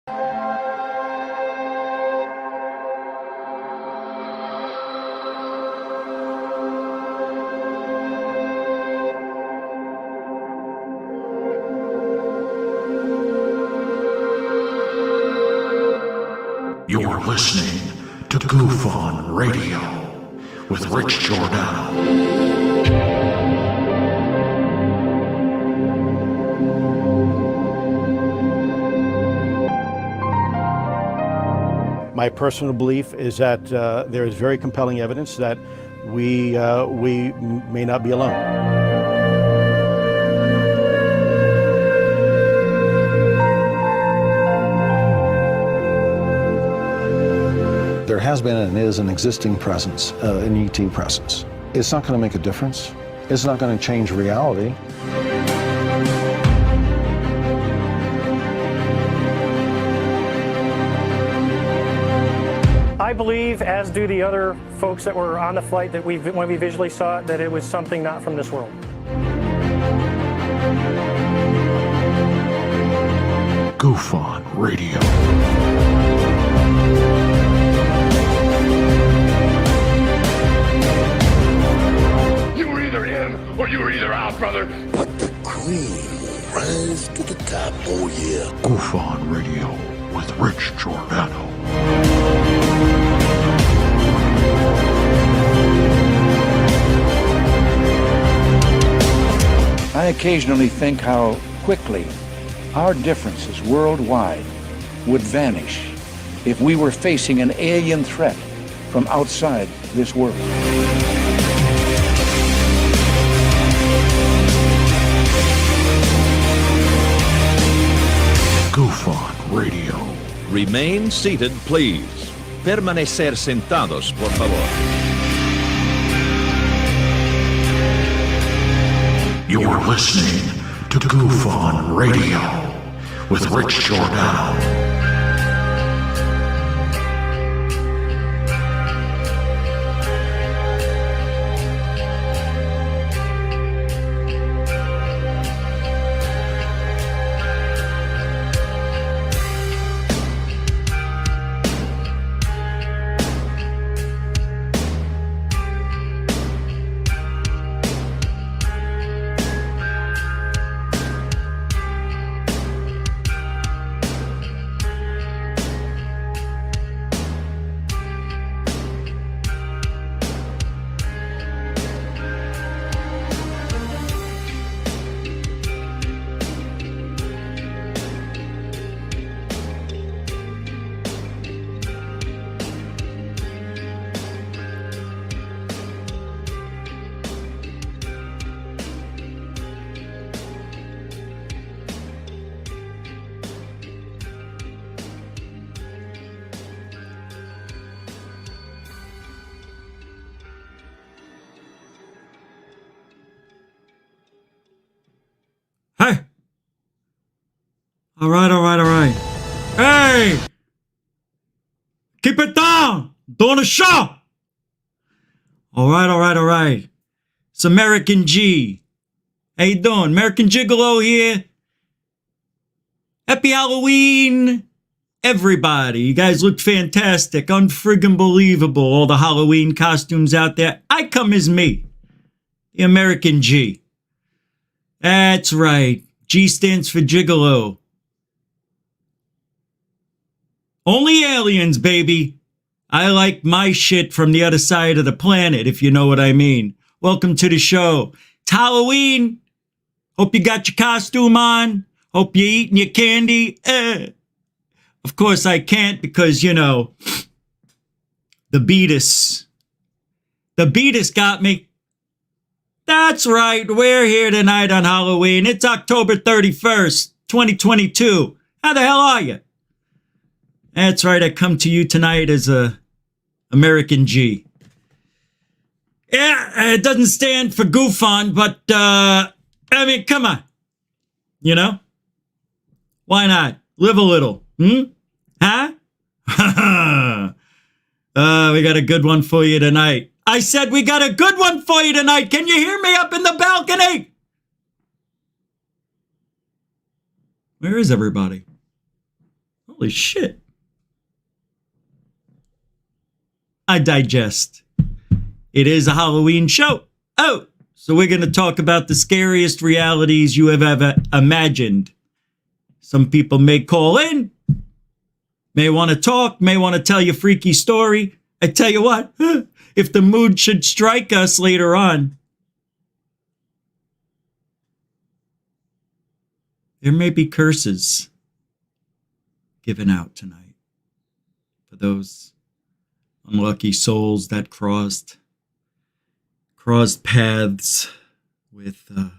You're listening to Goof On Radio with Rich Giordano. My personal belief is that there is very compelling evidence that we may not be alone. There has been and is an existing presence, an ET presence. It's not going to make a difference. It's not going to change reality. I believe, as do the other folks that were on the flight, that when we visually saw it, that it was something not from this world. Goof On Radio. You were either in or you were either out, brother. But the cream will rise to the top, oh yeah. Goof On Radio with Rich Giordano. I occasionally think how quickly our differences worldwide would vanish if we were facing an alien threat from outside this world. Goof On Radio. Remain seated, please. Permanecer sentados, por favor. You're listening to Goof On Radio with Rich Giordano. Hey! All right. Hey! Keep it down! Doing a show! All right. It's American G. How you doing? American Gigolo here. Happy Halloween, everybody. You guys look fantastic. Unfriggin' believable. All the Halloween costumes out there. I come as me. The American G. That's right. G stands for Gigolo. Only aliens, baby. I like my shit from the other side of the planet, if you know what I mean. Welcome to the show. It's Halloween. Hope you got your costume on. Hope you're eating your candy. Of course I can't because, you know, the beatus got me. That's right. We're here tonight on Halloween. It's October 31st, 2022. How the hell are you? That's right. I come to you tonight as a American G. Yeah, it doesn't stand for goof on, but, I mean, come on. You know? Why not? Live a little. Huh? We got a good one for you tonight. I said we got a good one for you tonight. Can you hear me up in the balcony? Where is everybody? Holy shit. I digest. It is a Halloween show. Oh, so we're going to talk about the scariest realities you have ever imagined. Some people may call in, may want to talk, may want to tell you a freaky story. I tell you what, if the mood should strike us later on, there may be curses given out tonight for those unlucky souls that crossed paths with the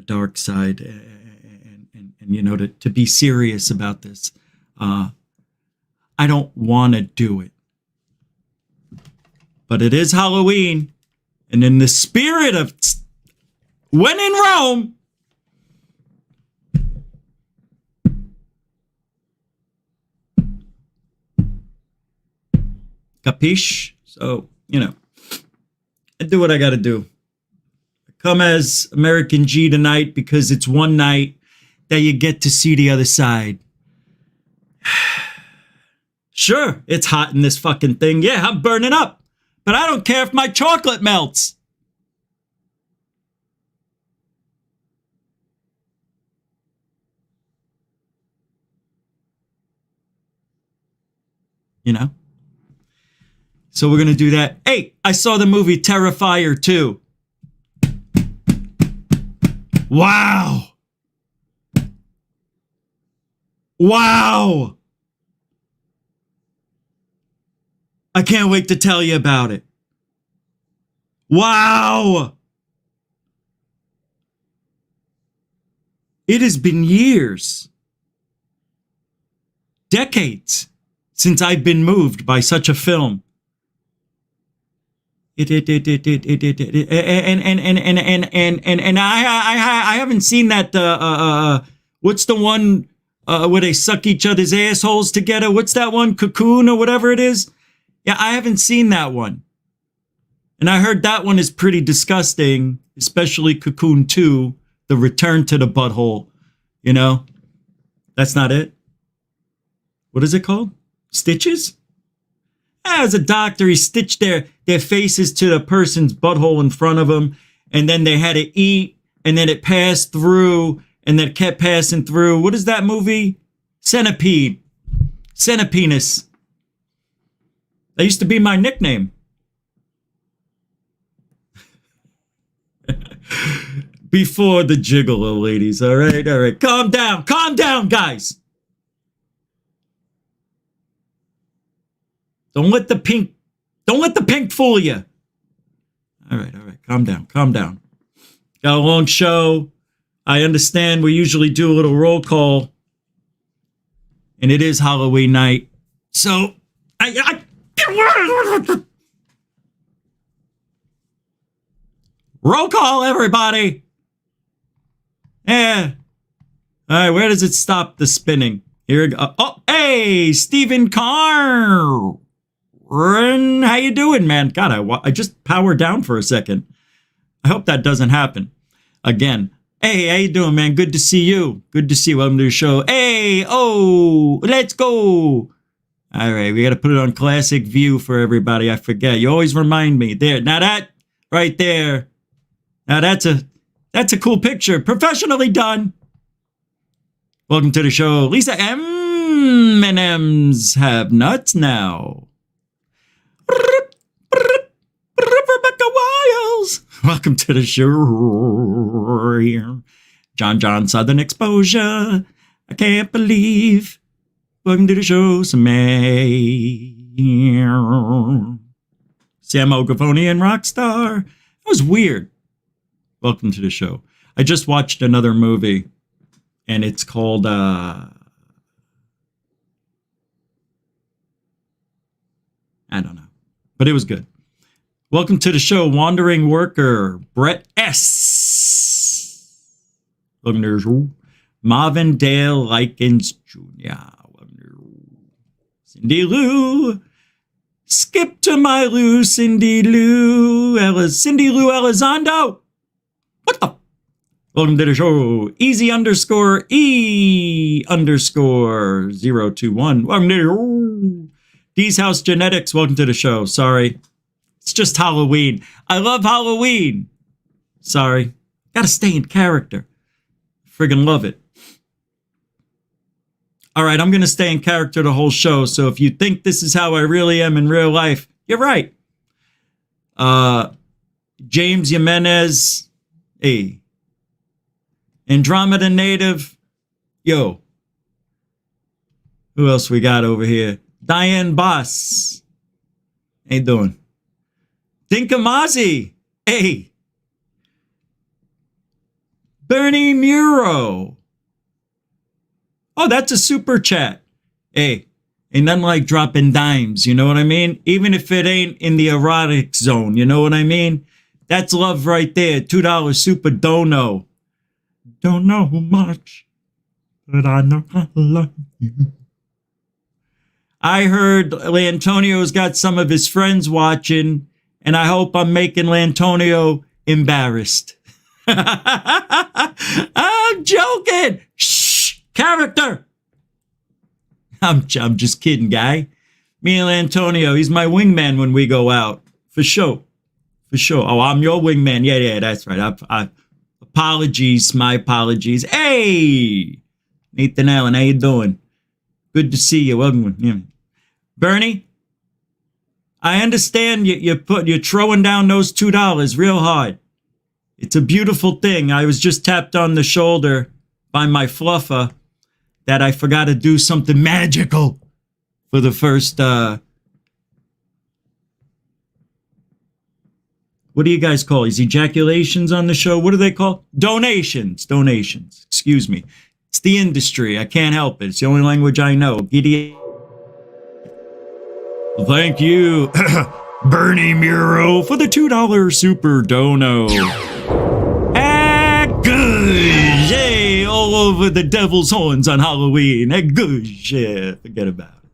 dark side. And you know, to be serious about this, I don't want to do it. But it is Halloween, and in the spirit of when in Rome, capiche? So, you know, I do what I got to do. I come as American G tonight because it's one night that you get to see the other side. Sure, it's hot in this fucking thing. Yeah, I'm burning up. But I don't care if my chocolate melts. You know? So we're going to do that. Hey, I saw the movie Terrifier 2. Wow. Wow. I can't wait to tell you about it. Wow. It has been years, decades, since I've been moved by such a film. And I haven't seen that. What's the one where they suck each other's assholes together? What's that one? Cocoon or whatever it is. Yeah, I haven't seen that one. And I heard that one is pretty disgusting, especially Cocoon 2, the return to the butthole. You know, that's not it. What is it called? Stitches? As a doctor, he stitched their faces to the person's butthole in front of them, and then they had to eat, and then it passed through, and then it kept passing through. What is that movie? Centipede. Centipenis. That used to be my nickname. Before the gigolo, ladies. All right. Calm down, guys. Don't let the pink fool you. All right. Calm down. Got a long show. I understand we usually do a little roll call. And it is Halloween night. So, roll call, everybody. Yeah. All right, where does it stop the spinning? Here we go. Oh, hey, Stephen Carr. How you doing, man? God, I just powered down for a second. I hope that doesn't happen again. Hey, how you doing, man? Good to see you. Good to see you. Welcome to the show. Hey, let's go. All right, we got to put it on classic view for everybody. I forget. You always remind me. There. Now that right there. Now that's a cool picture. Professionally done. Welcome to the show. Lisa M&M's have nuts now. Rebecca Wiles. Welcome to the show. John Southern Exposure. I can't believe. Welcome to the show, Samay. Sam Ogavonian Rockstar. That was weird. Welcome to the show. I just watched another movie, and it's called, I don't know, but it was good. Welcome to the show, Wandering Worker, Brett S. Welcome to the show, Marvin Dale Likens Jr. Cindy Lou. Skip to my Lou, Cindy Lou. Cindy Lou Elizondo. What the? Welcome to the show. Easy underscore E underscore 021. Welcome to the show. D's House Genetics. Welcome to the show. Sorry. It's just Halloween. I love Halloween. Sorry. Gotta stay in character. Friggin' love it. All right, I'm going to stay in character the whole show. So if you think this is how I really am in real life, you're right. James Jimenez. Hey. Andromeda Native. Yo. Who else we got over here? Diane Boss. How you doing? Dinkamazi. Hey. Bernie Muro. Oh, that's a super chat. Hey, ain't nothing like dropping dimes, you know what I mean? Even if it ain't in the erotic zone, you know what I mean? That's love right there. $2 super dono. Don't know much, but I know I love you. I heard Lantonio's got some of his friends watching, and I hope I'm making Lantonio embarrassed. I'm joking. Shh, character. I'm just kidding, guy. Me and Antonio, he's my wingman when we go out. For sure. For sure. Oh, I'm your wingman. Yeah, that's right. Apologies, my apologies. Hey, Nathan Allen, how you doing? Good to see you. Welcome. Yeah. Bernie, I understand you're throwing down those $2 real hard. It's a beautiful thing. I was just tapped on the shoulder by my fluffer that I forgot to do something magical for the first, what do you guys call these? Ejaculations on the show? What do they call? Donations. Excuse me. It's the industry. I can't help it. It's the only language I know. Giddy. Thank you, Bernie Muro, for the $2 super dono. Good. Yay, all over the devil's horns on Halloween. Good. Yeah, forget about it.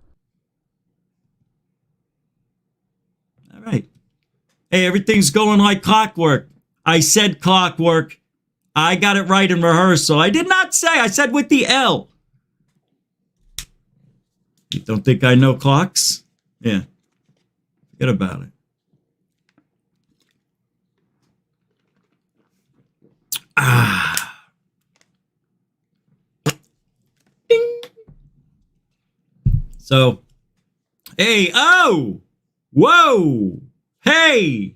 All right. Hey, everything's going like clockwork. I said clockwork. I got it right in rehearsal. I did not say. I said with the L. You don't think I know clocks? Yeah. Forget about it. Ding. So, hey, oh, whoa, hey,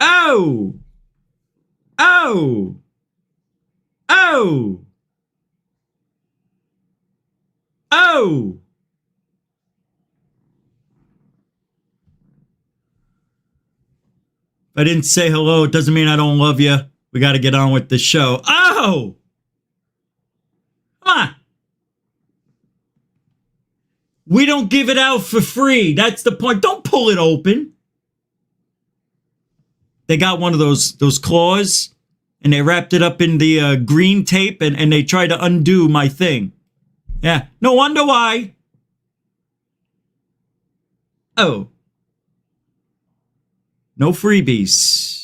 oh, oh, oh, oh. If I didn't say hello, it doesn't mean I don't love you. We got to get on with the show. Oh! Come on. We don't give it out for free. That's the point. Don't pull it open. They got one of those claws, and they wrapped it up in the green tape, and they tried to undo my thing. Yeah, no wonder why. Oh. No freebies.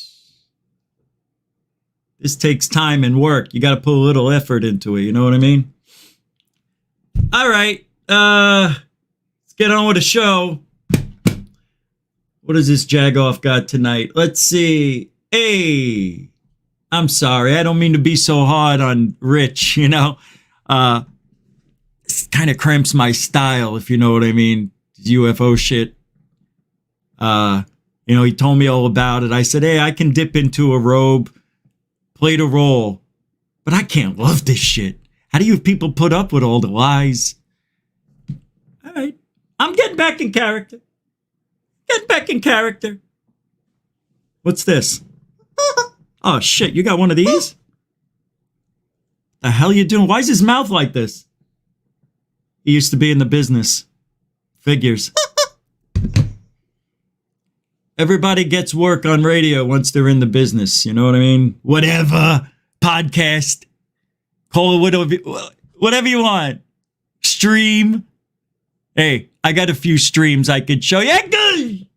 This takes time and work. You got to put a little effort into it. You know what I mean? All right. Let's get on with the show. What does this Jagoff got tonight? Let's see. Hey, I'm sorry. I don't mean to be so hard on Rich, you know. It kind of cramps my style, if you know what I mean. UFO shit. You know, he told me all about it. I said, hey, I can dip into a robe, play the role, but I can't love this shit. How do you people put up with all the lies? All right. I'm getting back in character. What's this? Oh, shit. You got one of these? The hell you doing? Why is his mouth like this? He used to be in the business. Figures. Everybody gets work on radio once they're in the business. You know what I mean? Whatever. Podcast. Call it whatever you want. Stream. Hey, I got a few streams I could show you. Yeah, good.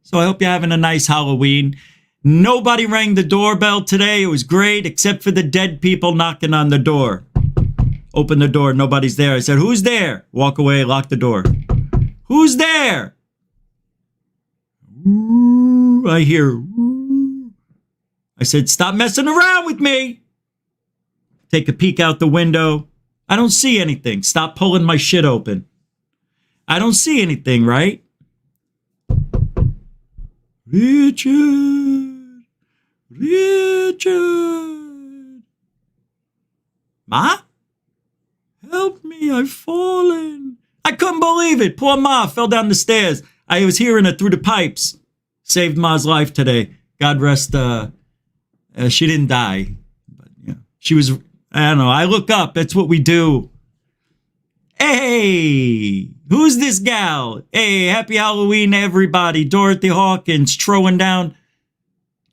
So I hope you're having a nice Halloween. Nobody rang the doorbell today. It was great, except for the dead people knocking on the door. Open the door. Nobody's there. I said, who's there? Walk away. Lock the door. Who's there? Ooh, I hear. Ooh. I said, stop messing around with me. Take a peek out the window. I don't see anything. Stop pulling my shit open. I don't see anything, right? Richard. Ma? Help me, I've fallen. I couldn't believe it. Poor Ma fell down the stairs. I was hearing her through the pipes. Saved Ma's life today. God rest, she didn't die. But, yeah, she was, I don't know, I look up. That's what we do. Hey, who's this gal? Hey, happy Halloween, everybody. Dorothy Hawkins throwing down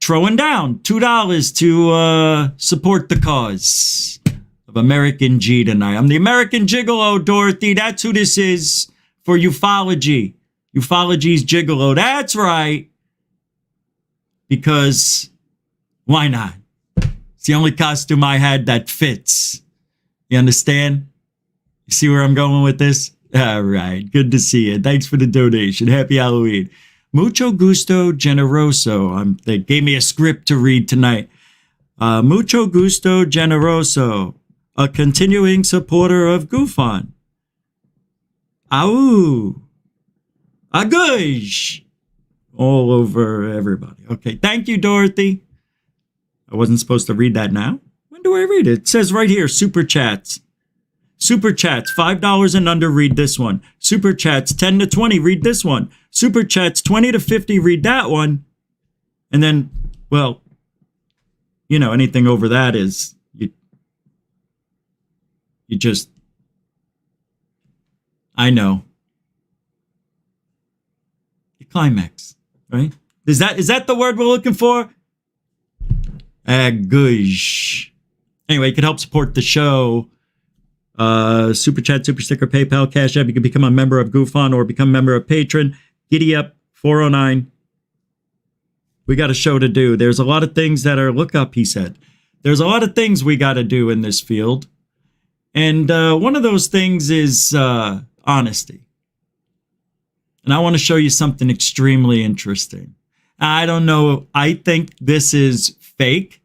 $2 to support the cause of American G tonight. I'm the American Gigolo, Dorothy. That's who this is for Ufology. Ufology's Gigolo. That's right. Because why not? It's the only costume I had that fits. You understand? You see where I'm going with this? All right. Good to see you. Thanks for the donation. Happy Halloween. Mucho gusto generoso. They gave me a script to read tonight. Mucho gusto generoso. A continuing supporter of Goofon. Au. Agush. All over everybody. Okay. Thank you, Dorothy. I wasn't supposed to read that now. When do I read it? It says right here, Super Chats. Super Chats, $5 and under, read this one. Super Chats, 10 to 20, read this one. Super Chats, 20 to 50, read that one. And then, well, you know, anything over that is, you just, I know. You climax, right? Is that the word we're looking for? Agush. Anyway, you can help support the show. Super Chat, Super Sticker, PayPal, Cash App. You can become a member of Goofon or become a member of Patreon. Giddy up, 409. We got a show to do. There's a lot of things that are, look up, he said. There's a lot of things we got to do in this field. And one of those things is honesty. And I want to show you something extremely interesting. I don't know. I think this is fake.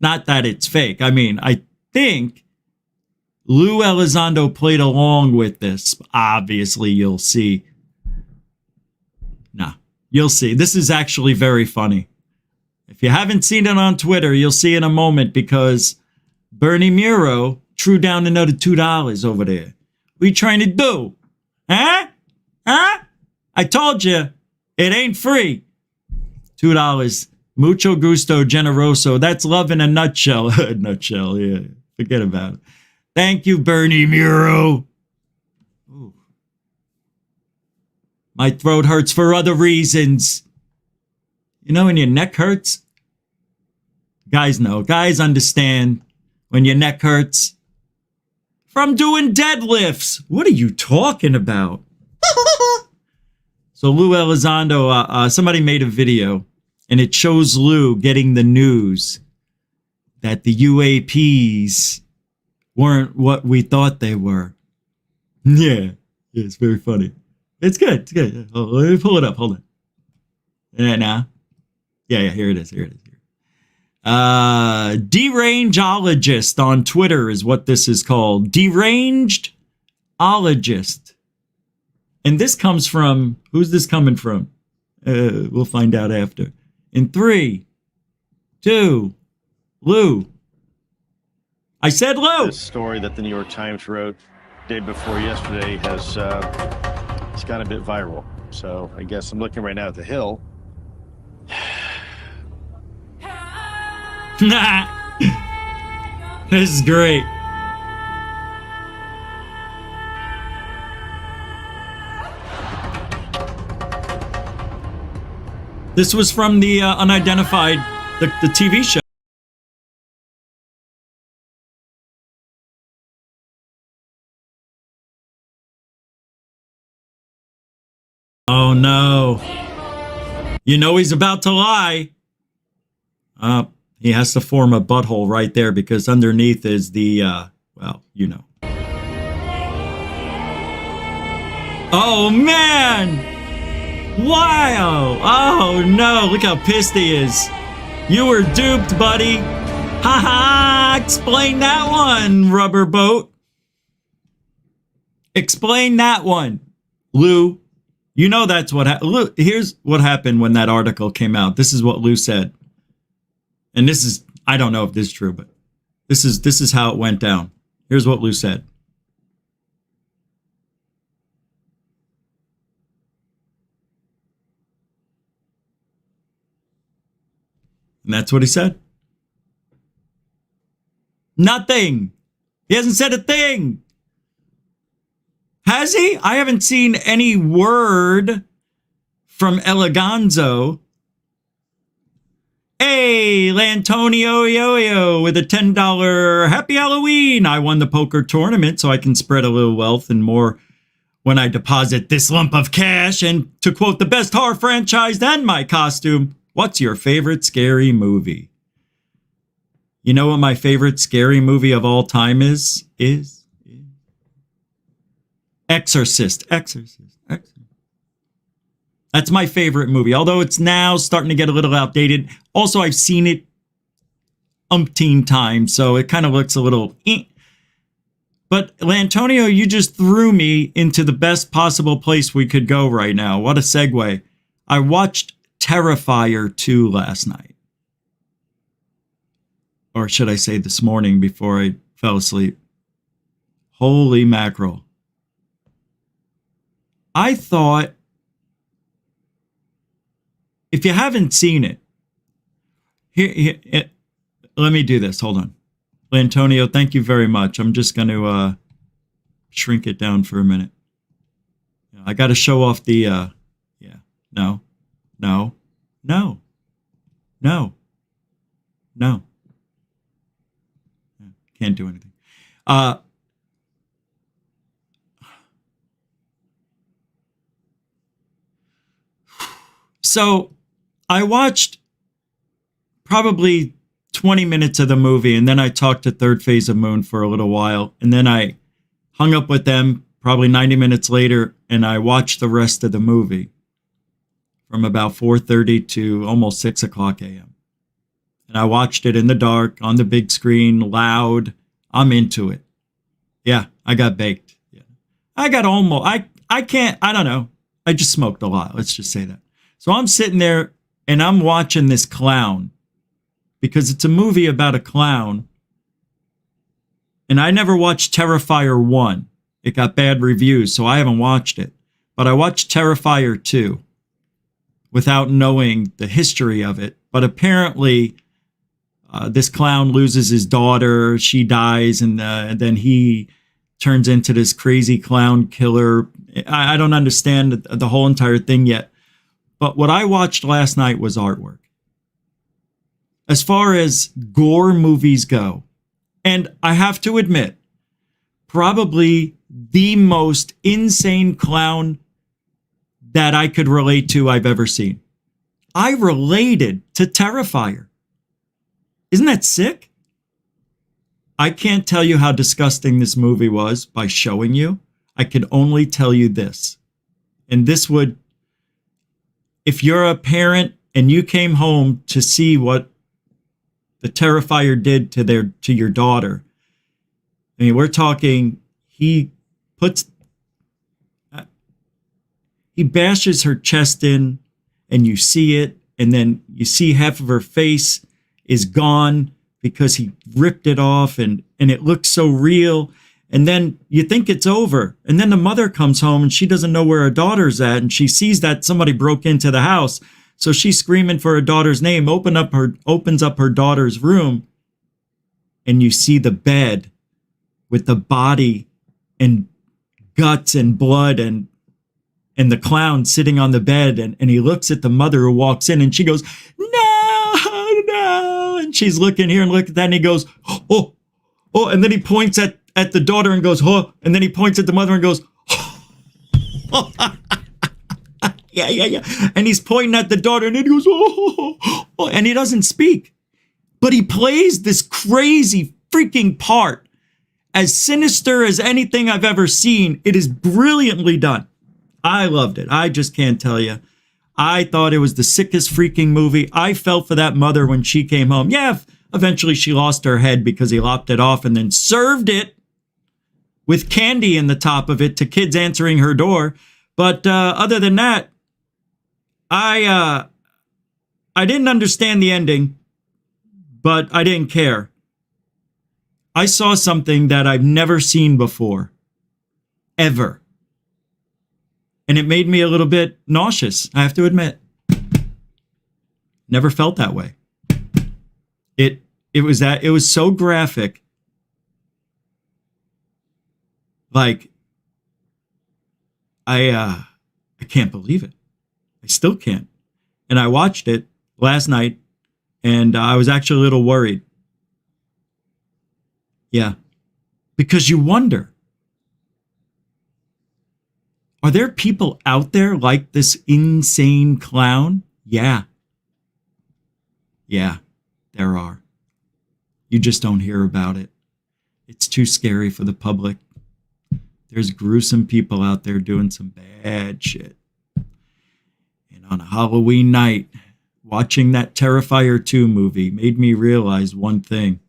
Not that it's fake. I mean, I think Lou Elizondo played along with this. Obviously, you'll see. Nah, you'll see. This is actually very funny. If you haven't seen it on Twitter, you'll see in a moment because Bernie Muro threw down another $2 over there. What are you trying to do? Huh? Huh? I told you, it ain't free. $2. Mucho gusto generoso. That's love in a nutshell. Nutshell, yeah. Forget about it. Thank you, Bernie Muro. Ooh. My throat hurts for other reasons. You know when your neck hurts? Guys know. Guys understand when your neck hurts. From doing deadlifts. What are you talking about? So Lou Elizondo, somebody made a video, and it shows Lou getting the news that the UAPs weren't what we thought they were. Yeah, it's very funny. It's good. It's good. Oh, let me pull it up. Hold on. Now. Yeah, here it is. Here it is. Derangeologist on Twitter is what this is called. Derangedologist. And this comes from, who's this coming from? We'll find out after. In 3, 2, Lou. I said Lou. This story that the New York Times wrote day before yesterday has it's got a bit viral. So I guess I'm looking right now at the Hill. This is great. This was from the Unidentified, the TV show. Oh no. You know he's about to lie. He has to form a butthole right there because underneath is the, well, you know. Oh, man! Wow! Oh, no, look how pissed he is. You were duped, buddy. Ha ha! Explain that one, rubber boat. Explain that one, Lou. You know that's what happened. Here's what happened when that article came out. This is what Lou said. And this is, I don't know if this is true, but this is how it went down. Here's what Lou said. And that's what he said. Nothing. He hasn't said a thing. Has he? I haven't seen any word from Eleganzo. Hey, Lantonio Yo-Yo with a $10 Happy Halloween. I won the poker tournament so I can spread a little wealth and more when I deposit this lump of cash. And to quote the best horror franchise and my costume, what's your favorite scary movie? You know what my favorite scary movie of all time is? Exorcist. That's my favorite movie, although it's now starting to get a little outdated. Also, I've seen it umpteen times, so it kind of looks a little But Lantonio, you just threw me into the best possible place we could go right now. What a segue. I watched Terrifier 2 last night. Or should I say this morning before I fell asleep. Holy mackerel. I thought, if you haven't seen it, here, let me do this. Hold on. Lantonio, thank you very much. I'm just going to shrink it down for a minute. I got to show off the, no. Can't do anything. So I watched probably 20 minutes of the movie, and then I talked to Third Phase of Moon for a little while, and then I hung up with them probably 90 minutes later, and I watched the rest of the movie from about 4:30 to almost 6 o'clock a.m. And I watched it in the dark, on the big screen, loud. I'm into it. Yeah, I got baked. Yeah, I got almost, I can't, I don't know. I just smoked a lot. Let's just say that. So I'm sitting there and I'm watching this clown because it's a movie about a clown. And I never watched Terrifier 1. It got bad reviews, so I haven't watched it. But I watched Terrifier 2 without knowing the history of it. But apparently, this clown loses his daughter. She dies, and then he turns into this crazy clown killer. I don't understand the whole entire thing yet. But what I watched last night was artwork. As far as gore movies go, and I have to admit, probably the most insane clown that I could relate to I've ever seen. I related to Terrifier. Isn't that sick? I can't tell you how disgusting this movie was by showing you. I could only tell you this. And this would, if you're a parent and you came home to see what the Terrifier did to your daughter, I mean, we're talking, he bashes her chest in and you see it, and then you see half of her face is gone because he ripped it off, and it looks so real. And then you think it's over. And then the mother comes home and she doesn't know where her daughter's at, and she sees that somebody broke into the house. So she's screaming for her daughter's name, opens up her daughter's room, and you see the bed with the body and guts and blood and the clown sitting on the bed, and he looks at the mother who walks in, and she goes, no, and she's looking here and look at that, and he goes, oh, and then he points at the daughter and goes, oh, and then he points at the mother and goes, oh. yeah. And he's pointing at the daughter, and then he goes, oh, and he doesn't speak. But he plays this crazy freaking part. As sinister as anything I've ever seen. It is brilliantly done. I loved it. I just can't tell you. I thought it was the sickest freaking movie. I felt for that mother when she came home. Yeah, eventually she lost her head because he lopped it off and then served it with candy in the top of it to kids answering her door. But other than that, I didn't understand the ending, but I didn't care. I saw something that I've never seen before, ever. And it made me a little bit nauseous, I have to admit. Never felt that way. It was so graphic. Like, I can't believe it. I still can't. And I watched it last night, and I was actually a little worried. Yeah. Because you wonder, are there people out there like this insane clown? Yeah. Yeah, there are. You just don't hear about it. It's too scary for the public. There's gruesome people out there doing some bad shit. And on a Halloween night, watching that Terrifier 2 movie made me realize one thing.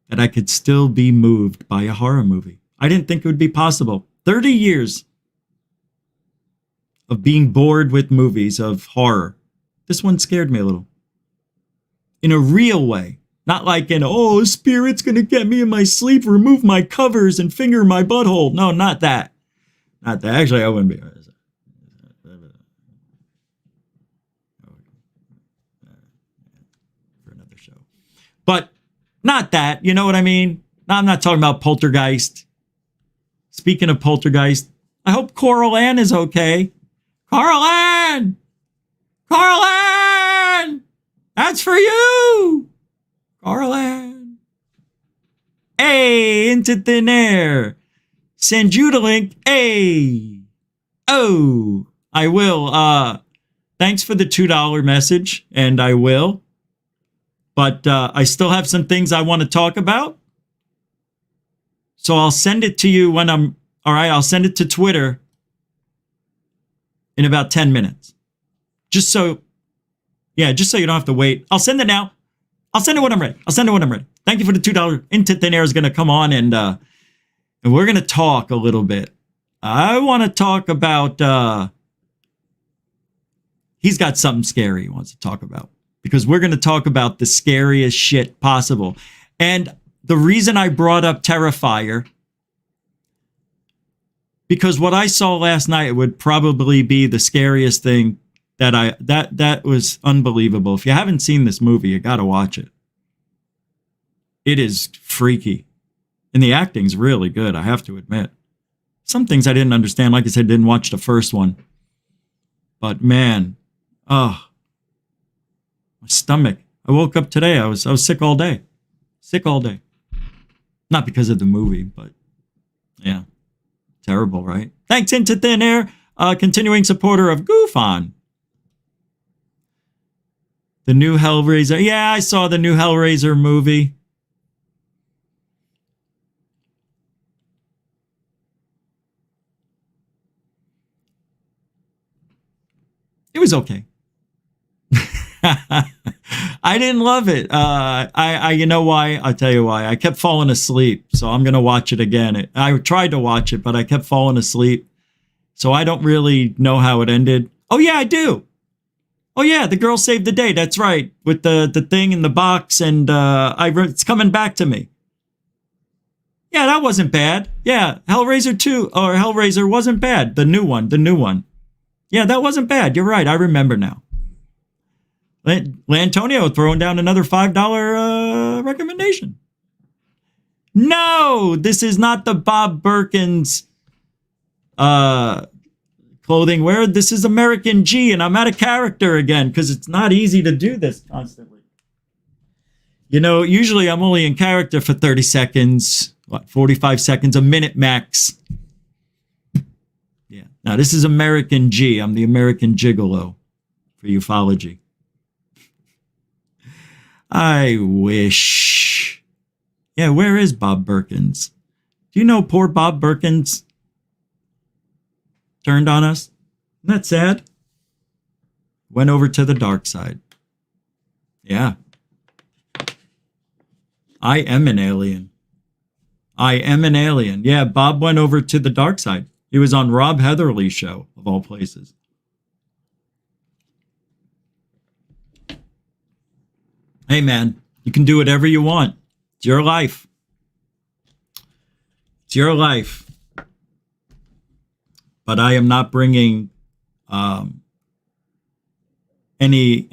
That I could still be moved by a horror movie. I didn't think it would be possible. 30 years of being bored with movies of horror. This one scared me a little. In a real way. Not like in, oh, a spirit's going to get me in my sleep, remove my covers, and finger my butthole. No, not that. Not that. Actually, I wouldn't be. For another show. But not that. You know what I mean? No, I'm not talking about Poltergeist. Speaking of Poltergeist, I hope Coral Ann is okay. Coral Ann! Coral Ann! That's for you! Coral Ann. Hey, into thin air. Send you the link. Hey. Oh, I will. Thanks for the $2 message, and I will. But I still have some things I want to talk about. So I'll send it to you when I'm, all right, I'll send it to Twitter in about 10 minutes. Just so you don't have to wait. I'll send it now. I'll send it when I'm ready. Thank you for the $2. Into Thin Air is going to come on and we're going to talk a little bit. I want to talk about, he's got something scary he wants to talk about because we're going to talk about the scariest shit possible. And the reason I brought up Terrifier, because what I saw last night would probably be the scariest thing that was unbelievable. If you haven't seen this movie, you got to watch it. It is freaky. And the acting's really good, I have to admit. Some things I didn't understand. Like I said, didn't watch the first one. But man, my stomach. I woke up today. I was sick all day. Not because of the movie, but yeah. Terrible, right? Thanks, Into Thin Air. Continuing supporter of Goof On. The new Hellraiser. Yeah, I saw the new Hellraiser movie. It was okay. I didn't love it. You know why? I'll tell you why. I kept falling asleep, so I'm going to watch it again. I tried to watch it, but I kept falling asleep. So I don't really know how it ended. Oh, yeah, I do. Oh, yeah, the girl saved the day. That's right. With the thing in the box, and it's coming back to me. Yeah, that wasn't bad. Yeah, Hellraiser 2, or Hellraiser wasn't bad. The new one. Yeah, that wasn't bad. You're right. I remember now. Lantonio throwing down another $5 recommendation. No, this is not the Bob Birkins clothing wear. This is American G, and I'm out of character again because it's not easy to do this constantly. You know, usually I'm only in character for 30 seconds, 45 seconds, a minute max. Yeah. Now, this is American G. I'm the American Gigolo for ufology. I wish. Yeah, where is Bob Perkins? Do you know poor Bob Perkins turned on us? Isn't that sad? Went over to the dark side. Yeah. I am an alien. I am an alien. Yeah, Bob went over to the dark side. He was on Rob Heatherly's show, of all places. Hey, man, you can do whatever you want. It's your life. It's your life. But I am not bringing any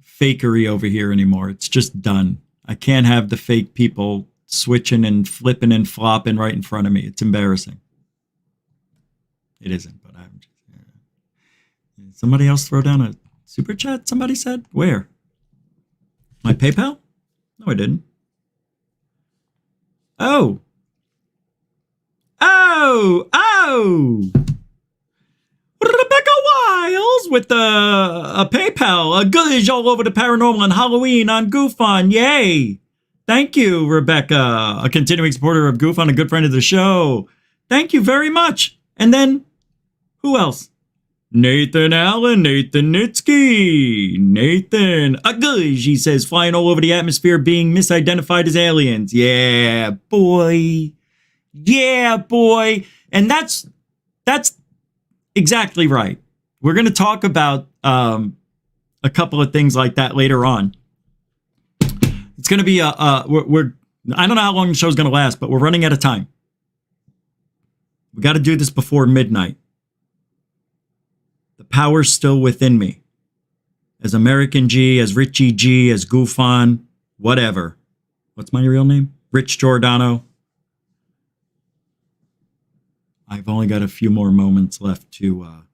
fakery over here anymore. It's just done. I can't have the fake people switching and flipping and flopping right in front of me. It's embarrassing. It isn't, but I'm just... Did somebody else throw down a super chat? Somebody said? Where? My PayPal? No, I didn't. Oh. Rebecca Wiles with a PayPal, a goodies all over the paranormal and Halloween on GoofOn. Yay. Thank you, Rebecca, a continuing supporter of GoofOn, a good friend of the show. Thank you very much. And then, who else? Nathan Allen, Nathan Nitsky. Nathan, a goodies, he says, flying all over the atmosphere, being misidentified as aliens. Yeah, boy. Yeah, boy. And that's exactly right. We're going to talk about a couple of things like that later on. It's going to be I don't know how long the show's going to last, but we're running out of time. We got to do this before midnight. The power's still within me. As American G, as Richie G, as GoofOn, whatever. What's my real name? Rich Giordano. I've only got a few more moments left to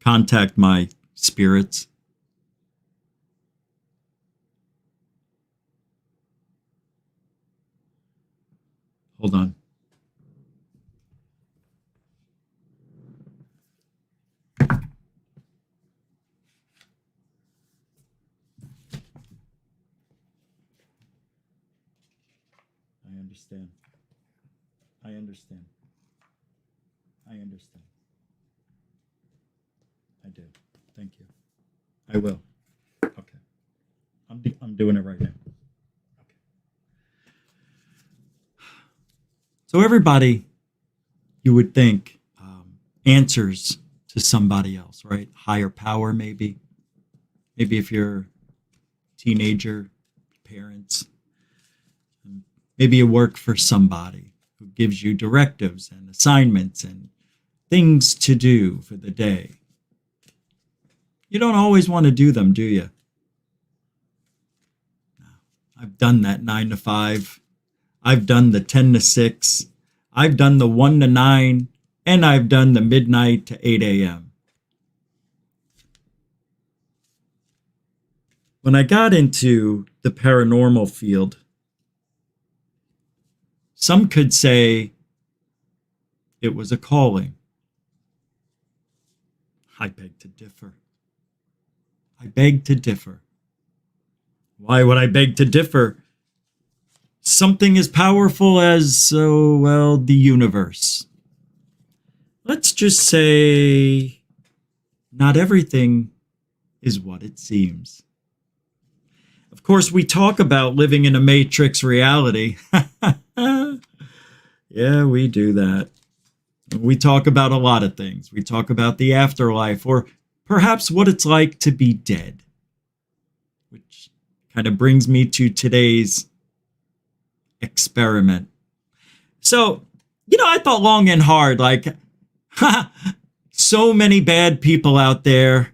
contact my spirits. Hold on. I understand. I understand. I understand. I do. Thank you. I will. Okay. I'm doing it right now. Okay. So everybody, you would think, answers to somebody else, right? Higher power, maybe. Maybe if you're a teenager, parents. Maybe you work for somebody who gives you directives and assignments and things to do for the day. You don't always want to do them, do you? No. I've done that 9 to 5. I've done the 10 to 6. I've done the 1 to 9. And I've done the midnight to 8 a.m. When I got into the paranormal field, some could say it was a calling. I beg to differ. I beg to differ. Why would I beg to differ? Something as powerful as, the universe. Let's just say not everything is what it seems. Of course, we talk about living in a matrix reality. Yeah, we do that. We talk about a lot of things. We talk about the afterlife, or perhaps what it's like to be dead. Which kind of brings me to today's experiment. So, I thought long and hard, so many bad people out there.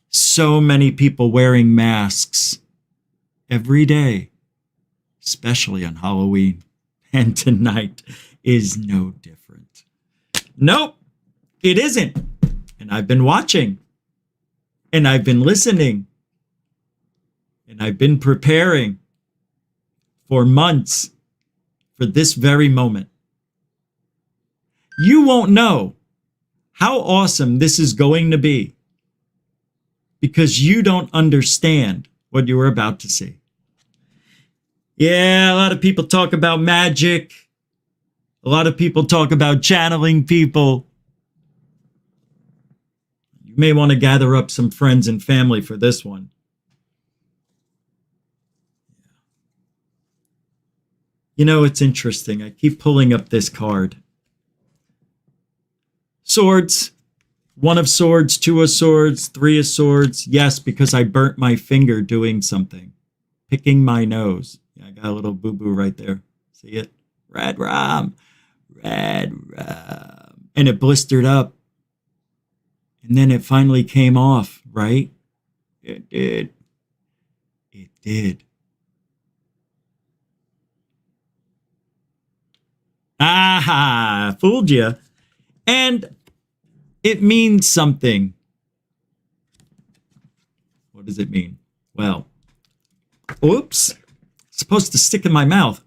So many people wearing masks every day, especially on Halloween. And tonight is no different. Nope, it isn't. And I've been watching. And I've been listening. And I've been preparing for months for this very moment. you won't know how awesome this is going to be because you don't understand what you were about to see. Yeah, a lot of people talk about magic. A lot of people talk about channeling people. You may want to gather up some friends and family for this one. You know, it's interesting. I keep pulling up this card. Swords. 1 of swords, 2 of swords, 3 of swords. Yes, because I burnt my finger doing something. Picking my nose. Yeah, I got a little boo-boo right there. See it? Red rum. Red rum. And it blistered up. And then it finally came off, right? It did. It did. Aha! Fooled you. And it means something. What does it mean? Well, oops. It's supposed to stick in my mouth.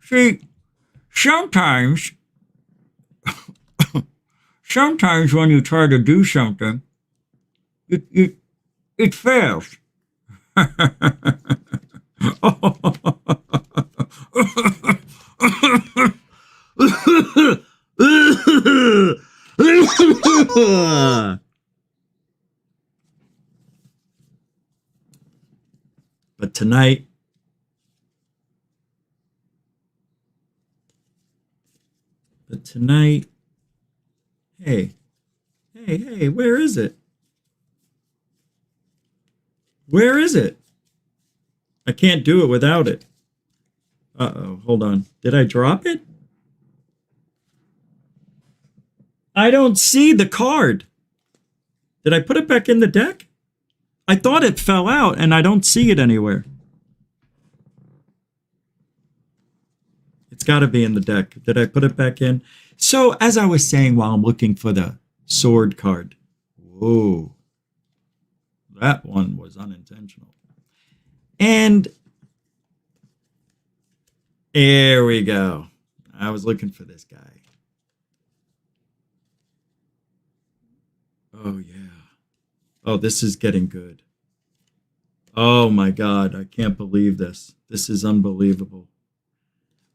See, sometimes when you try to do something, it fails. But tonight, hey, where is it? Where is it? I can't do it without it. Uh-oh, hold on. Did I drop it? I don't see the card. Did I put it back in the deck? I thought it fell out and I don't see it anywhere. It's got to be in the deck. Did I put it back in? So as I was saying while I'm looking for the sword card. Whoa. That one was unintentional. And there we go. I was looking for this guy. Oh, yeah. Oh, this is getting good. Oh, my God. I can't believe this. This is unbelievable.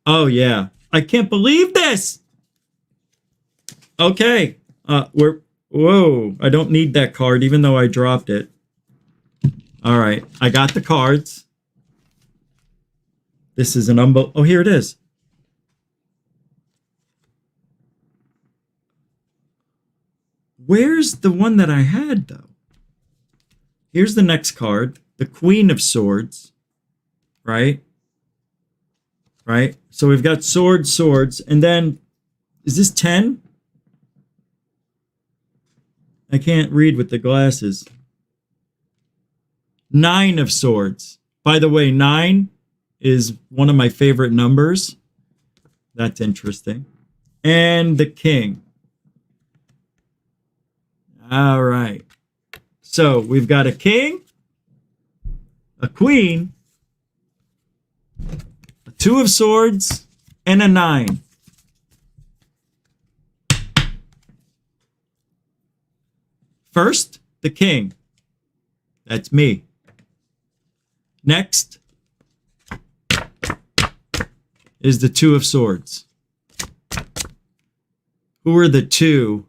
Oh, yeah. I can't believe this. Okay. Whoa. I don't need that card, even though I dropped it. All right. I got the cards. This is an oh, here it is. Where's the one that I had, though? Here's the next card. The Queen of Swords. Right? Right? So we've got swords. And then, is this 10? I can't read with the glasses. 9 of Swords. By the way, 9 is one of my favorite numbers. That's interesting. And the King. All right. So we've got a king, a queen, a 2 of swords, and a 9. First, the king. That's me. Next is the 2 of swords. Who are the 2?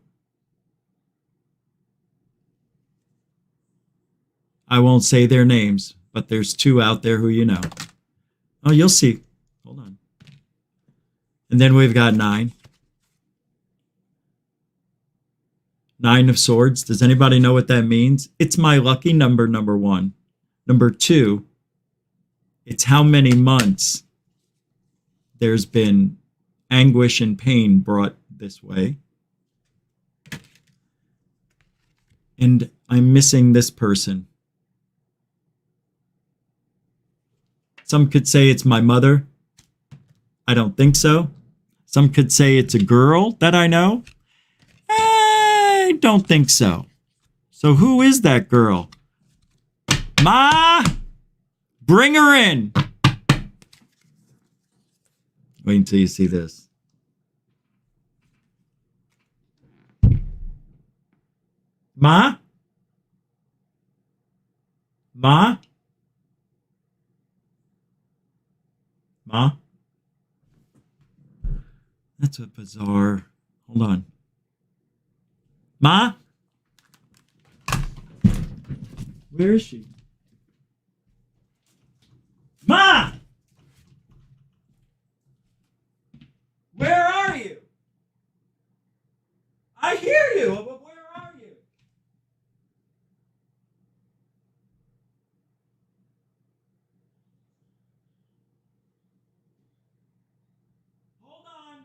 I won't say their names, but there's 2 out there who you know. Oh, you'll see. Hold on. And then we've got 9. 9 of swords. Does anybody know what that means? It's my lucky number, number 1. Number 2, it's how many months there's been anguish and pain brought this way. And I'm missing this person. Some could say it's my mother. I don't think so. Some could say it's a girl that I know. I don't think so. So who is that girl? Ma, bring her in. Wait until you see this. Ma? Ma? Ma? That's a bizarre. Hold on. Ma? Where is she? Ma! Where are you? I hear you, but where are you? Hold on.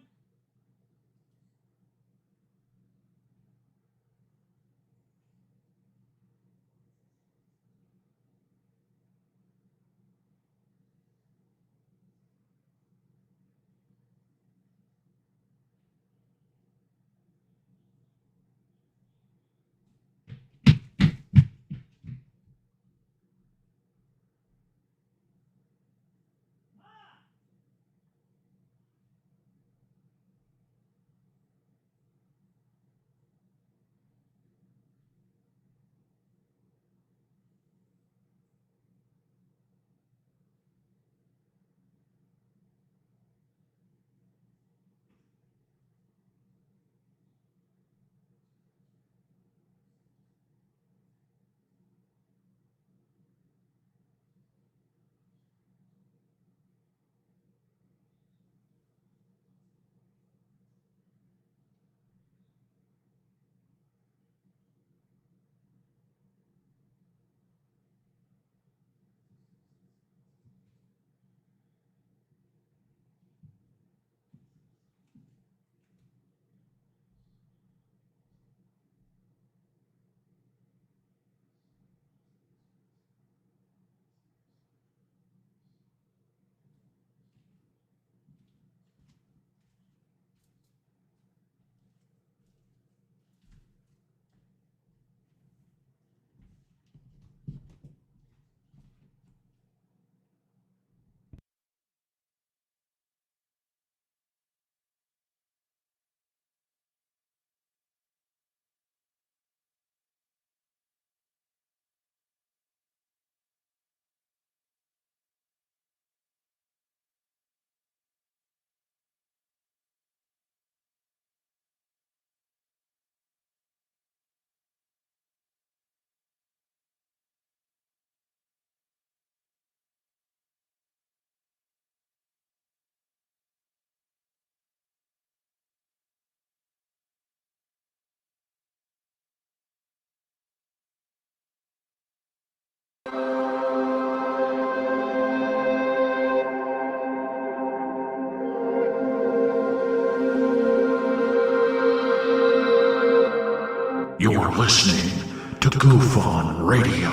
You're listening to Goof On Radio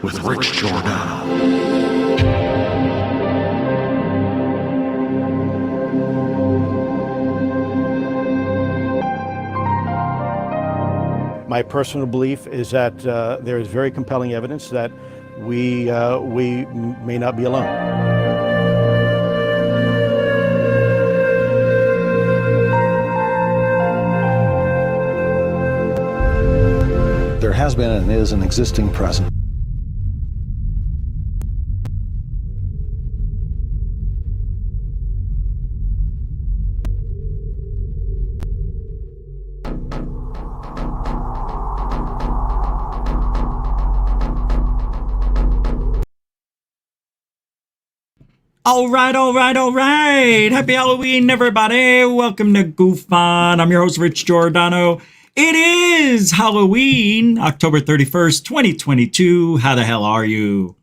with Rich Giordano. My personal belief is that there is very compelling evidence that we may not be alone. There has been and is an existing presence. All right. Happy Halloween, everybody. Welcome to Goof On. I'm your host, Rich Giordano. It is Halloween, October 31st, 2022. How the hell are you?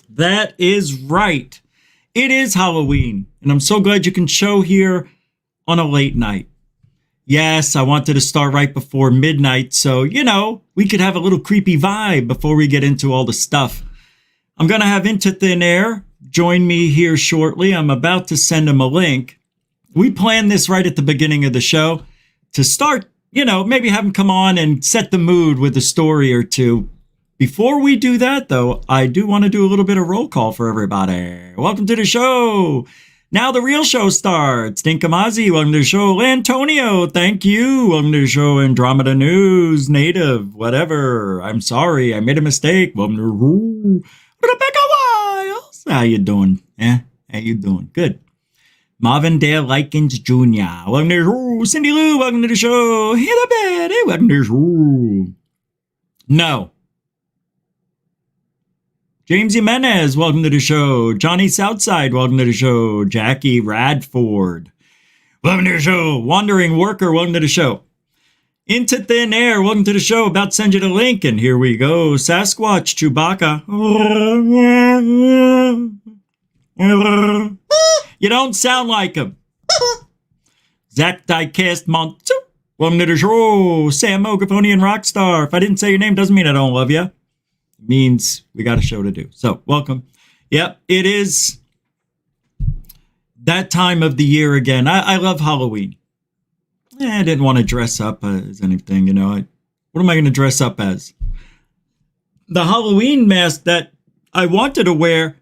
That is right. It is Halloween, and I'm so glad you can show here on a late night. Yes, I wanted to start right before midnight, so, we could have a little creepy vibe before we get into all the stuff. I'm going to have Into Thin Air join me here shortly. I'm about to send him a link. We planned this right at the beginning of the show to start, maybe have him come on and set the mood with a story or two. Before we do that, though, I do want to do a little bit of roll call for everybody. Welcome to the show. Now the real show starts. Dinkamazi, welcome to the show. Antonio, thank you. Welcome to the show. Andromeda News, Native, whatever. I'm sorry, I made a mistake. Welcome to Rebecca Wiles. How you doing? How you doing? Good. Marvin Dale Likens Jr. Welcome to the show. Cindy Lou, welcome to the show. Hey, the bed. Hey, welcome to the show. No. James Jimenez, welcome to the show. Johnny Southside, welcome to the show. Jackie Radford, welcome to the show. Wandering Worker, welcome to the show. Into Thin Air, welcome to the show. About to send you the link, and here we go. Sasquatch, Chewbacca. You don't sound like him. Zach Diecast Montu, welcome to the show. Sam Ogafonian Rockstar. If I didn't say your name, doesn't mean I don't love you. Means we got a show to do. So welcome. Yep, it is that time of the year again. I love Halloween. I didn't want to dress up as anything, you know. What am I going to dress up as? The Halloween mask that I wanted to wear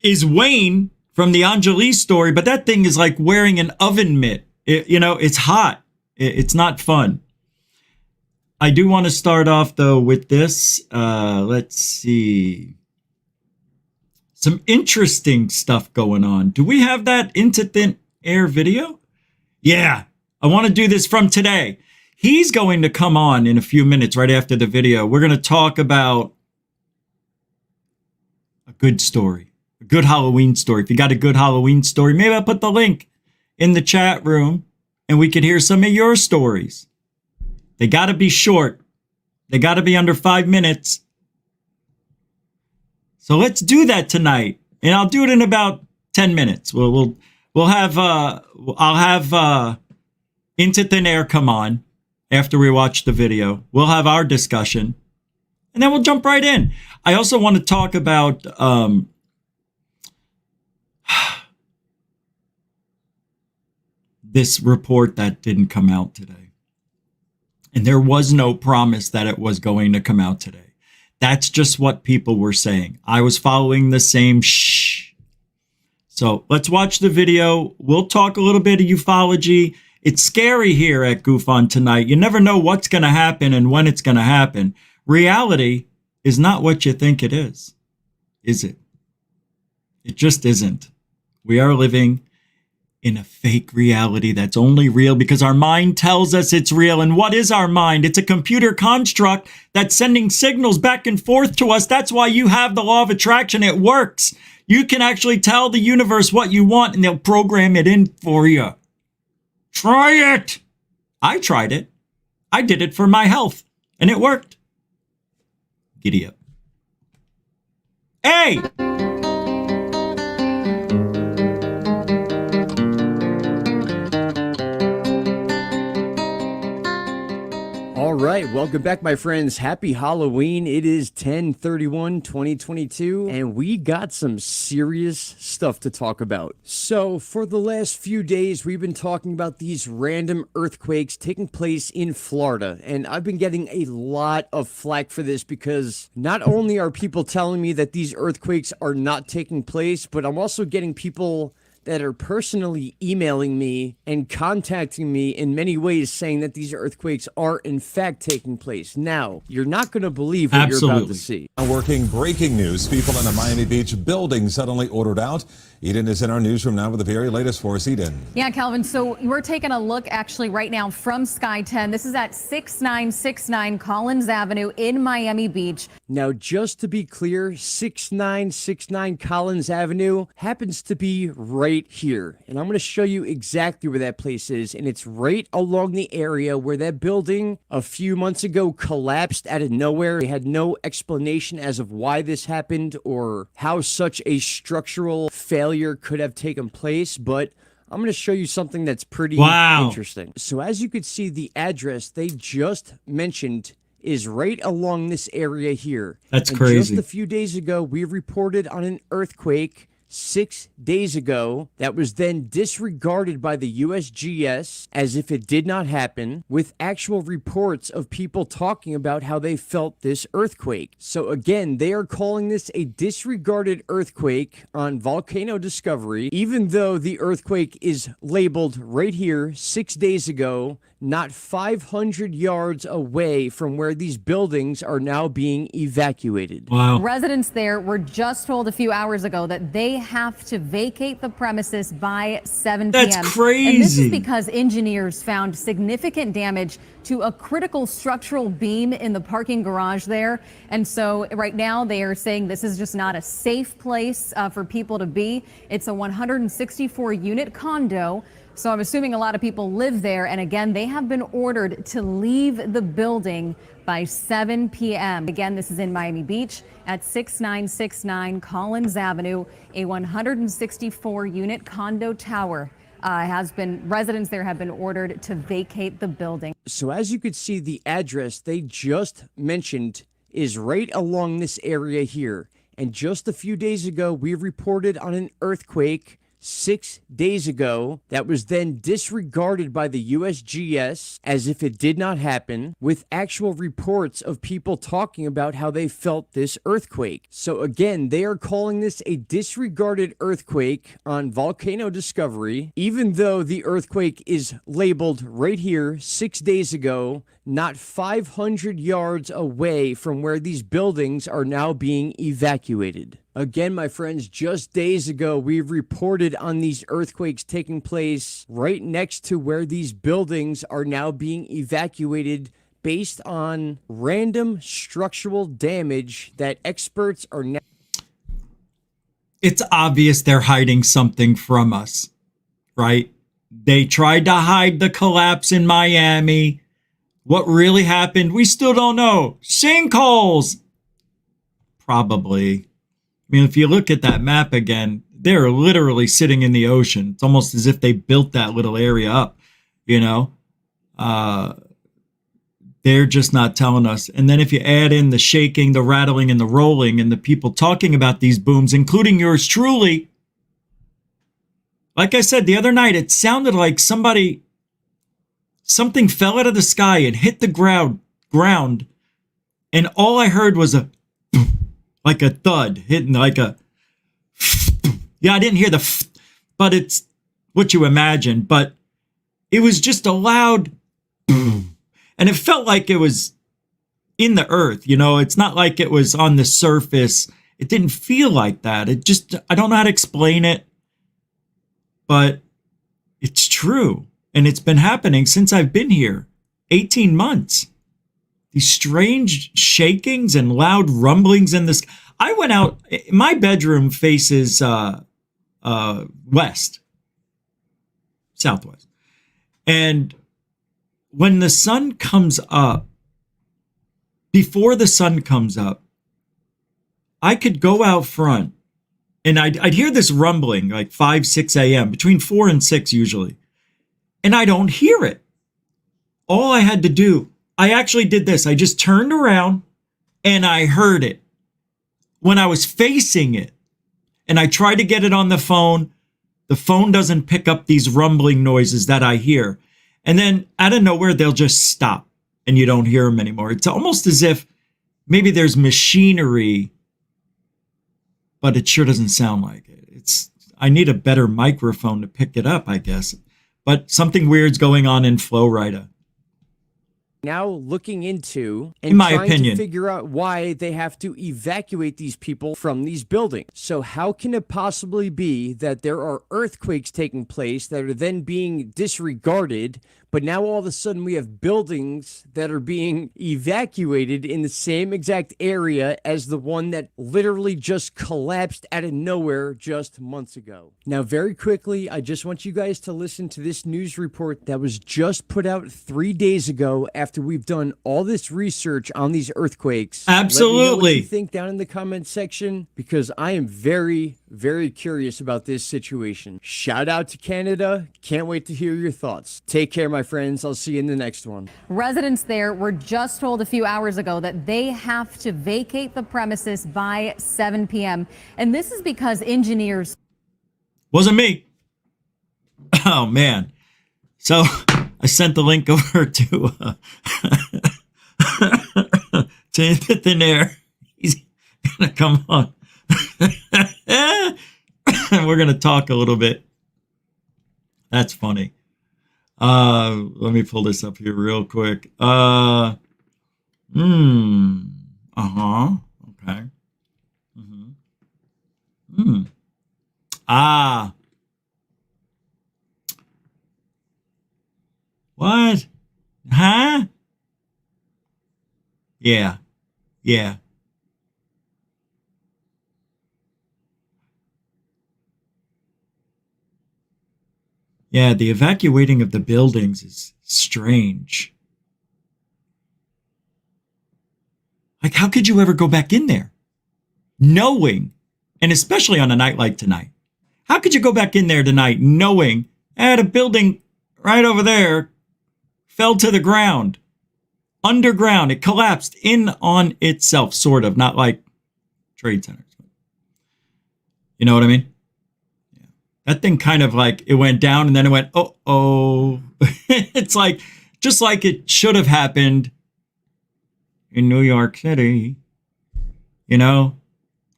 is Wayne from the Angelis story, but that thing is like wearing an oven mitt. It's hot. It's not fun. I do want to start off, though, with this. Let's see. Some interesting stuff going on. Do we have that Into Thin Air video? Yeah, I want to do this from today. He's going to come on in a few minutes right after the video. We're going to talk about a good story, a good Halloween story. If you got a good Halloween story, maybe I'll put the link in the chat room and we could hear some of your stories. They got to be short. They got to be under 5 minutes. So let's do that tonight, and I'll do it in about 10 minutes. We'll have I'll have Into Thin Air come on after we watch the video. We'll have our discussion, and then we'll jump right in. I also want to talk about this report that didn't come out today. And there was no promise that it was going to come out today. That's just what people were saying. I was following the same shh. So let's watch the video. We'll talk a little bit of ufology. It's scary here at Goof On tonight. You never know what's going to happen and when it's going to happen. Reality is not what you think it is it? It just isn't. We are living in a fake reality that's only real because our mind tells us it's real. And what is our mind? It's a computer construct that's sending signals back and forth to us. That's why you have the law of attraction. It works. You can actually tell the universe what you want and they'll program it in for you. Try it. I tried it. I did it for my health and it worked. Giddy up. Hey! All right, welcome back, my friends. Happy Halloween. It is 10/31/2022, and we got some serious stuff to talk about. So, for the last few days, we've been talking about these random earthquakes taking place in Florida, and I've been getting a lot of flack for this because not only are people telling me that these earthquakes are not taking place, but I'm also getting people that are personally emailing me and contacting me in many ways saying that these earthquakes are in fact taking place. Now, you're not going to believe what you're about to see. Working breaking news. People in a Miami Beach building suddenly ordered out. Eden is in our newsroom now with the very latest for us. Eden. Yeah, Calvin. So we're taking a look actually right now from Sky 10. This is at 6969 Collins Avenue in Miami Beach. Now, just to be clear, 6969 Collins Avenue happens to be right here. And I'm going to show you exactly where that place is. And it's right along the area where that building a few months ago collapsed out of nowhere. They had no explanation as of why this happened or how such a structural failure could have taken place, but I'm going to show you something that's pretty interesting. So as you could see, the address they just mentioned is right along this area here. That's and crazy. Just a few days ago, we reported on an earthquake 6 days ago that was then disregarded by the USGS as if it did not happen, with actual reports of people talking about how they felt this earthquake. So again, they are calling this a disregarded earthquake on Volcano Discovery, even though the earthquake is labeled right here 6 days ago, not 500 yards away from where these buildings are now being evacuated. Wow. Residents there were just told a few hours ago that they have to vacate the premises by 7 p.m. That's crazy. And this is because engineers found significant damage to a critical structural beam in the parking garage there. And so right now they are saying this is just not a safe place for people to be. It's a 164 unit condo. So I'm assuming a lot of people live there. And again, they have been ordered to leave the building by 7 p.m. Again, this is in Miami Beach at 6969 Collins Avenue, a 164 unit condo tower. Residents there have been ordered to vacate the building. So as you could see, the address they just mentioned is right along this area here. And just a few days ago, we reported on an earthquake 6 days ago that was then disregarded by the USGS as if it did not happen, with actual reports of people talking about how they felt this earthquake. So again, they are calling this a disregarded earthquake on Volcano Discovery, even though the earthquake is labeled right here 6 days ago, not 500 yards away from where these buildings are now being evacuated. Again, my friends, just days ago, we reported on these earthquakes taking place right next to where these buildings are now being evacuated based on random structural damage that experts are now... It's obvious they're hiding something from us, right? They tried to hide the collapse in Miami. What really happened, we still don't know. Sinkholes! Probably. I mean, if you look at that map again, they're literally sitting in the ocean. It's almost as if they built that little area up, you know? They're just not telling us. And then if you add in the shaking, the rattling, and the rolling, and the people talking about these booms, including yours truly, like I said the other night, it sounded like something fell out of the sky and hit the ground, and all I heard was like a thud hitting, like a... Yeah, I didn't hear the... But it's what you imagine. But it was just a loud... And it felt like it was in the earth, you know? It's not like it was on the surface. It didn't feel like that. It just... I don't know how to explain it. But it's true. And it's been happening since I've been here. 18 months. These strange shakings and loud rumblings in this. I went out. My bedroom faces west, southwest. And when the sun comes up, before the sun comes up, I could go out front and I'd hear this rumbling like 5, 6 a.m., between 4 and 6 usually. And I don't hear it. All I had to do, I actually did this. I just turned around and I heard it. When I was facing it and I tried to get it on the phone doesn't pick up these rumbling noises that I hear. And then out of nowhere, they'll just stop and you don't hear them anymore. It's almost as if maybe there's machinery, but it sure doesn't sound like it. I need a better microphone to pick it up, I guess. But something weird's going on in Florida. Now looking into and in my trying opinion, to figure out why they have to evacuate these people from these buildings. So how can it possibly be that there are earthquakes taking place that are then being disregarded, but now all of a sudden we have buildings that are being evacuated in the same exact area as the one that literally just collapsed out of nowhere just months ago? Now, very quickly, I just want you guys to listen to this news report that was just put out 3 days ago after we've done all this research on these earthquakes. Absolutely. Let me know what you think down in the comment section, because I am very, very curious about this situation. Shout out to Canada. Can't wait to hear your thoughts. Take care, my friends. I'll see you in the next one. Residents there were just told a few hours ago that they have to vacate the premises by 7 p.m. And this is because engineers Wasn't me. Oh, man. So I sent the link over to Thin Air. He's going to come on. We're going to talk a little bit. That's funny. Let me pull this up here real quick. Okay. What? Huh? Yeah. Yeah, the evacuating of the buildings is strange. Like, how could you ever go back in there? Knowing, and especially on a night like tonight, how could you go back in there tonight knowing a building right over there fell to the ground, underground, it collapsed in on itself, sort of, not like trade centers. You know what I mean? That thing kind of like, it went down and then it went, oh. It's like, just like it should have happened in New York City. You know,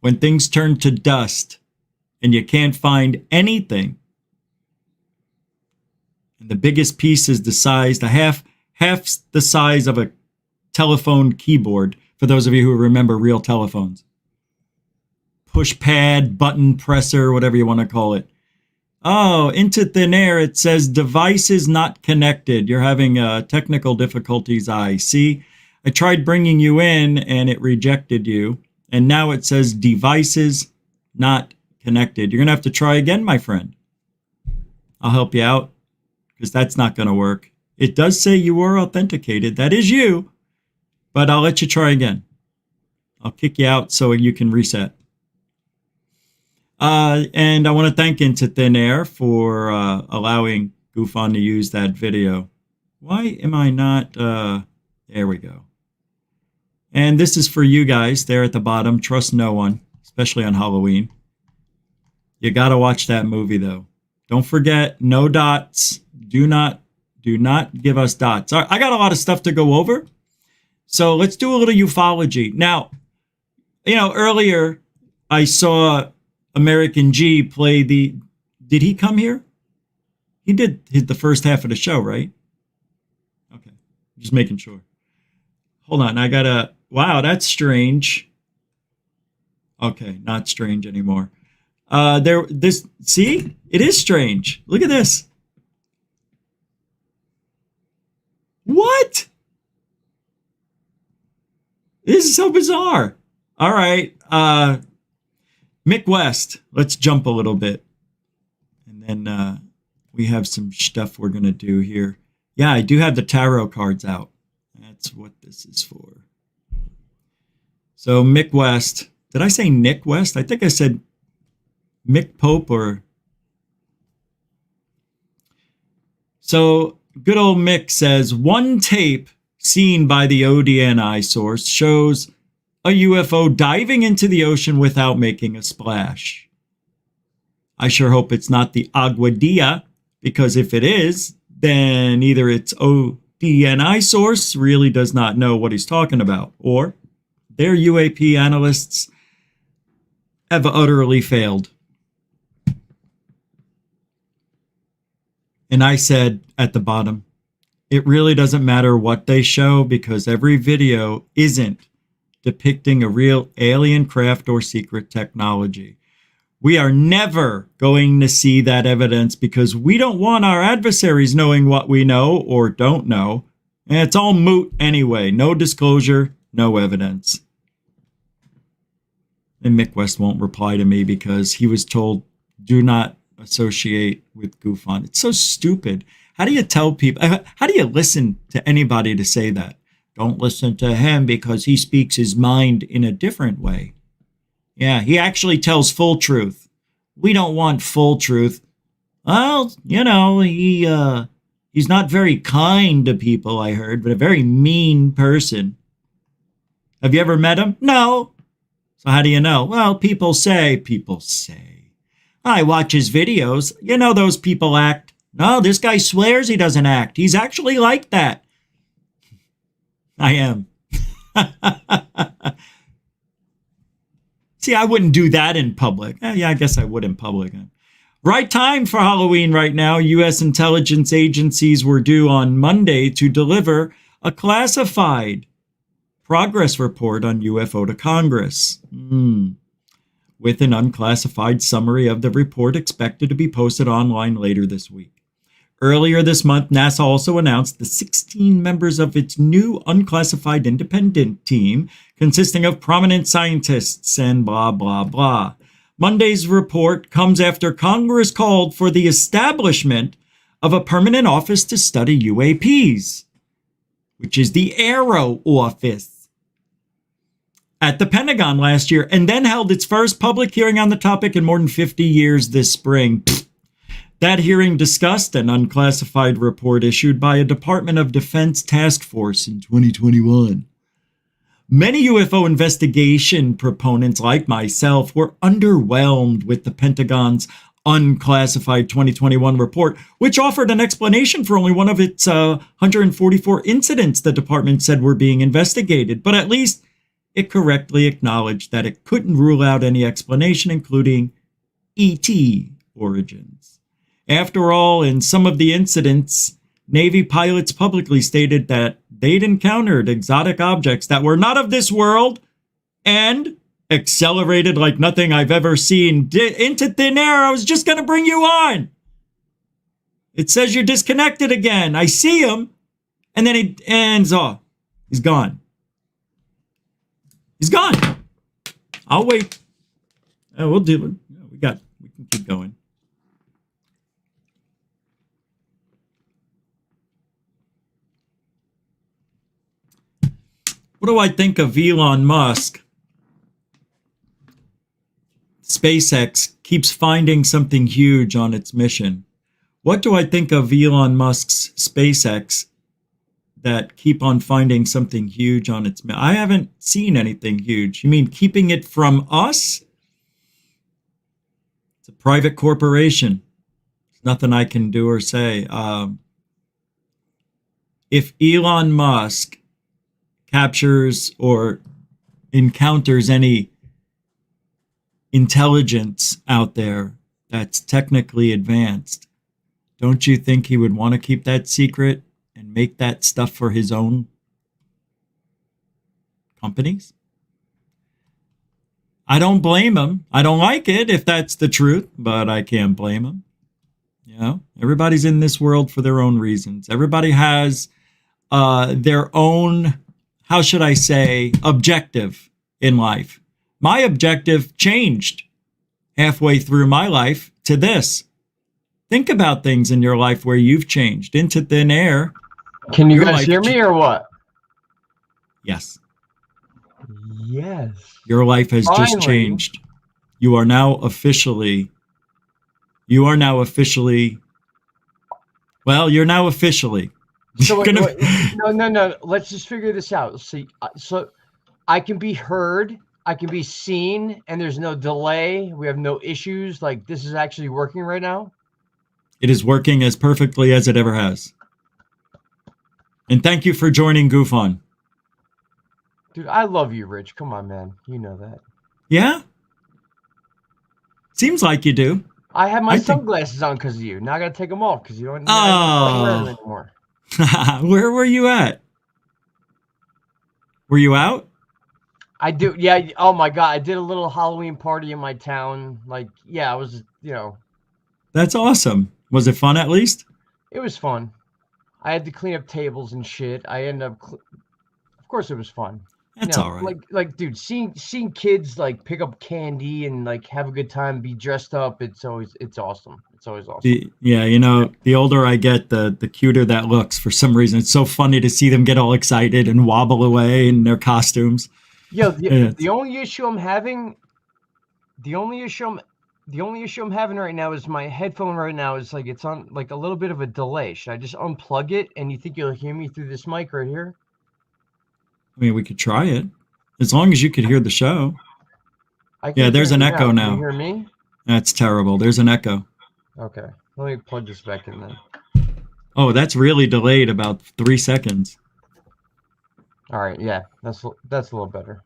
when things turn to dust and you can't find anything. And the biggest piece is the size, half the size of a telephone keyboard, for those of you who remember real telephones. Push pad, button presser, whatever you want to call it. Oh, into thin air, it says devices not connected. You're having technical difficulties, I see. I tried bringing you in and it rejected you. And now it says devices not connected. You're going to have to try again, my friend. I'll help you out because that's not going to work. It does say you were authenticated. That is you, but I'll let you try again. I'll kick you out so you can reset. And I want to thank Into Thin Air for allowing GoofOn to use that video. Why am I not? There we go. And this is for you guys there at the bottom. Trust no one, especially on Halloween. You got to watch that movie, though. Don't forget, no dots. Do not give us dots. All right, I got a lot of stuff to go over. So let's do a little ufology. Now, you know, earlier I saw American G play the... Did he come here? He did the first half of the show, right? Okay. Just making sure. Hold on. I gotta... Wow, that's strange. Okay, not strange anymore. See? It is strange. Look at this. What? This is so bizarre. All right. Mick West. Let's jump a little bit. And then we have some stuff we're going to do here. Yeah, I do have the tarot cards out. That's what this is for. So Mick West. Did I say Nick West? I think I said Mick Pope or... So good old Mick says, one tape seen by the ODNI source shows a UFO diving into the ocean without making a splash. I sure hope it's not the Agua Dia, because if it is, then either its ODNI source really does not know what he's talking about, or their UAP analysts have utterly failed. And I said at the bottom, it really doesn't matter what they show because every video isn't depicting a real alien craft or secret technology. We are never going to see that evidence because we don't want our adversaries knowing what we know or don't know. And it's all moot anyway. No disclosure, no evidence. And Mick West won't reply to me because he was told, do not associate with GoofOn. It's so stupid. How do you tell people, how do you listen to anybody to say that? Don't listen to him because he speaks his mind in a different way. Yeah, he actually tells full truth. We don't want full truth. Well, you know, he's not very kind to people, I heard, but a very mean person. Have you ever met him? No. So how do you know? Well, people say. I watch his videos. You know those people act. No, this guy swears he doesn't act. He's actually like that. I am. See, I wouldn't do that in public. Yeah, I guess I would in public. Right time for Halloween right now. U.S. intelligence agencies were due on Monday to deliver a classified progress report on UFO to Congress. With an unclassified summary of the report expected to be posted online later this week. Earlier this month, NASA also announced the 16 members of its new unclassified independent team, consisting of prominent scientists and blah, blah, blah. Monday's report comes after Congress called for the establishment of a permanent office to study UAPs, which is the Aero Office, at the Pentagon last year, and then held its first public hearing on the topic in more than 50 years this spring. That hearing discussed an unclassified report issued by a Department of Defense task force in 2021. Many UFO investigation proponents like myself were underwhelmed with the Pentagon's unclassified 2021 report, which offered an explanation for only one of its 144 incidents the department said were being investigated, but at least it correctly acknowledged that it couldn't rule out any explanation, including ET origins. After all, in some of the incidents, Navy pilots publicly stated that they'd encountered exotic objects that were not of this world and accelerated like nothing I've ever seen into thin air. I was just going to bring you on. It says you're disconnected again. I see him. And then he ends off. He's gone. He's gone. I'll wait. We'll do it. We can keep going. What do I think of Elon Musk? SpaceX keeps finding something huge on its mission. What do I think of Elon Musk's SpaceX that keep on finding something huge on its mission? I haven't seen anything huge. You mean keeping it from us? It's a private corporation. There's nothing I can do or say. If Elon Musk captures or encounters any intelligence out there that's technically advanced, don't you think he would want to keep that secret and make that stuff for his own companies? I don't blame him. I don't like it if that's the truth, but I can't blame him. You know, everybody's in this world for their own reasons. Everybody has their own, how should I say, objective in life. My objective changed halfway through my life to this. Think about things in your life where you've changed into thin air. Can you guys hear me or what? Yes. Yes. Your life has just changed. You are now officially, well, you're now officially. So wait, no. Let's just figure this out. See, so I can be heard, I can be seen, and there's no delay. We have no issues. Like, this is actually working right now. It is working as perfectly as it ever has. And thank you for joining Goof On. Dude, I love you, Rich. Come on, man. You know that. Yeah? Seems like you do. I have my sunglasses on because of you. Now I got to take them off because you don't wear them anymore. Where were you at? Were you out? I do. Yeah. Oh, my God. I did a little Halloween party in my town. Like, yeah, I was, That's awesome. Was it fun at least? It was fun. I had to clean up tables and shit. I ended up, of course it was fun. That's all right. Like, dude, seeing kids like pick up candy and like have a good time, be dressed up. It's awesome. It's always awesome. The older I get, the cuter that looks. For some reason, it's so funny to see them get all excited and wobble away in their costumes. Yo, the only issue I'm having right now is my headphone right now is like it's on like a little bit of a delay. Should I just unplug it and you think you'll hear me through this mic right here? I mean, we could try it. As long as you could hear the show. Yeah, there's an echo now. Can you hear me? That's terrible. There's an echo. Okay, let me plug this back in then. Oh, that's really delayed about 3 seconds. All right, yeah, that's a little better.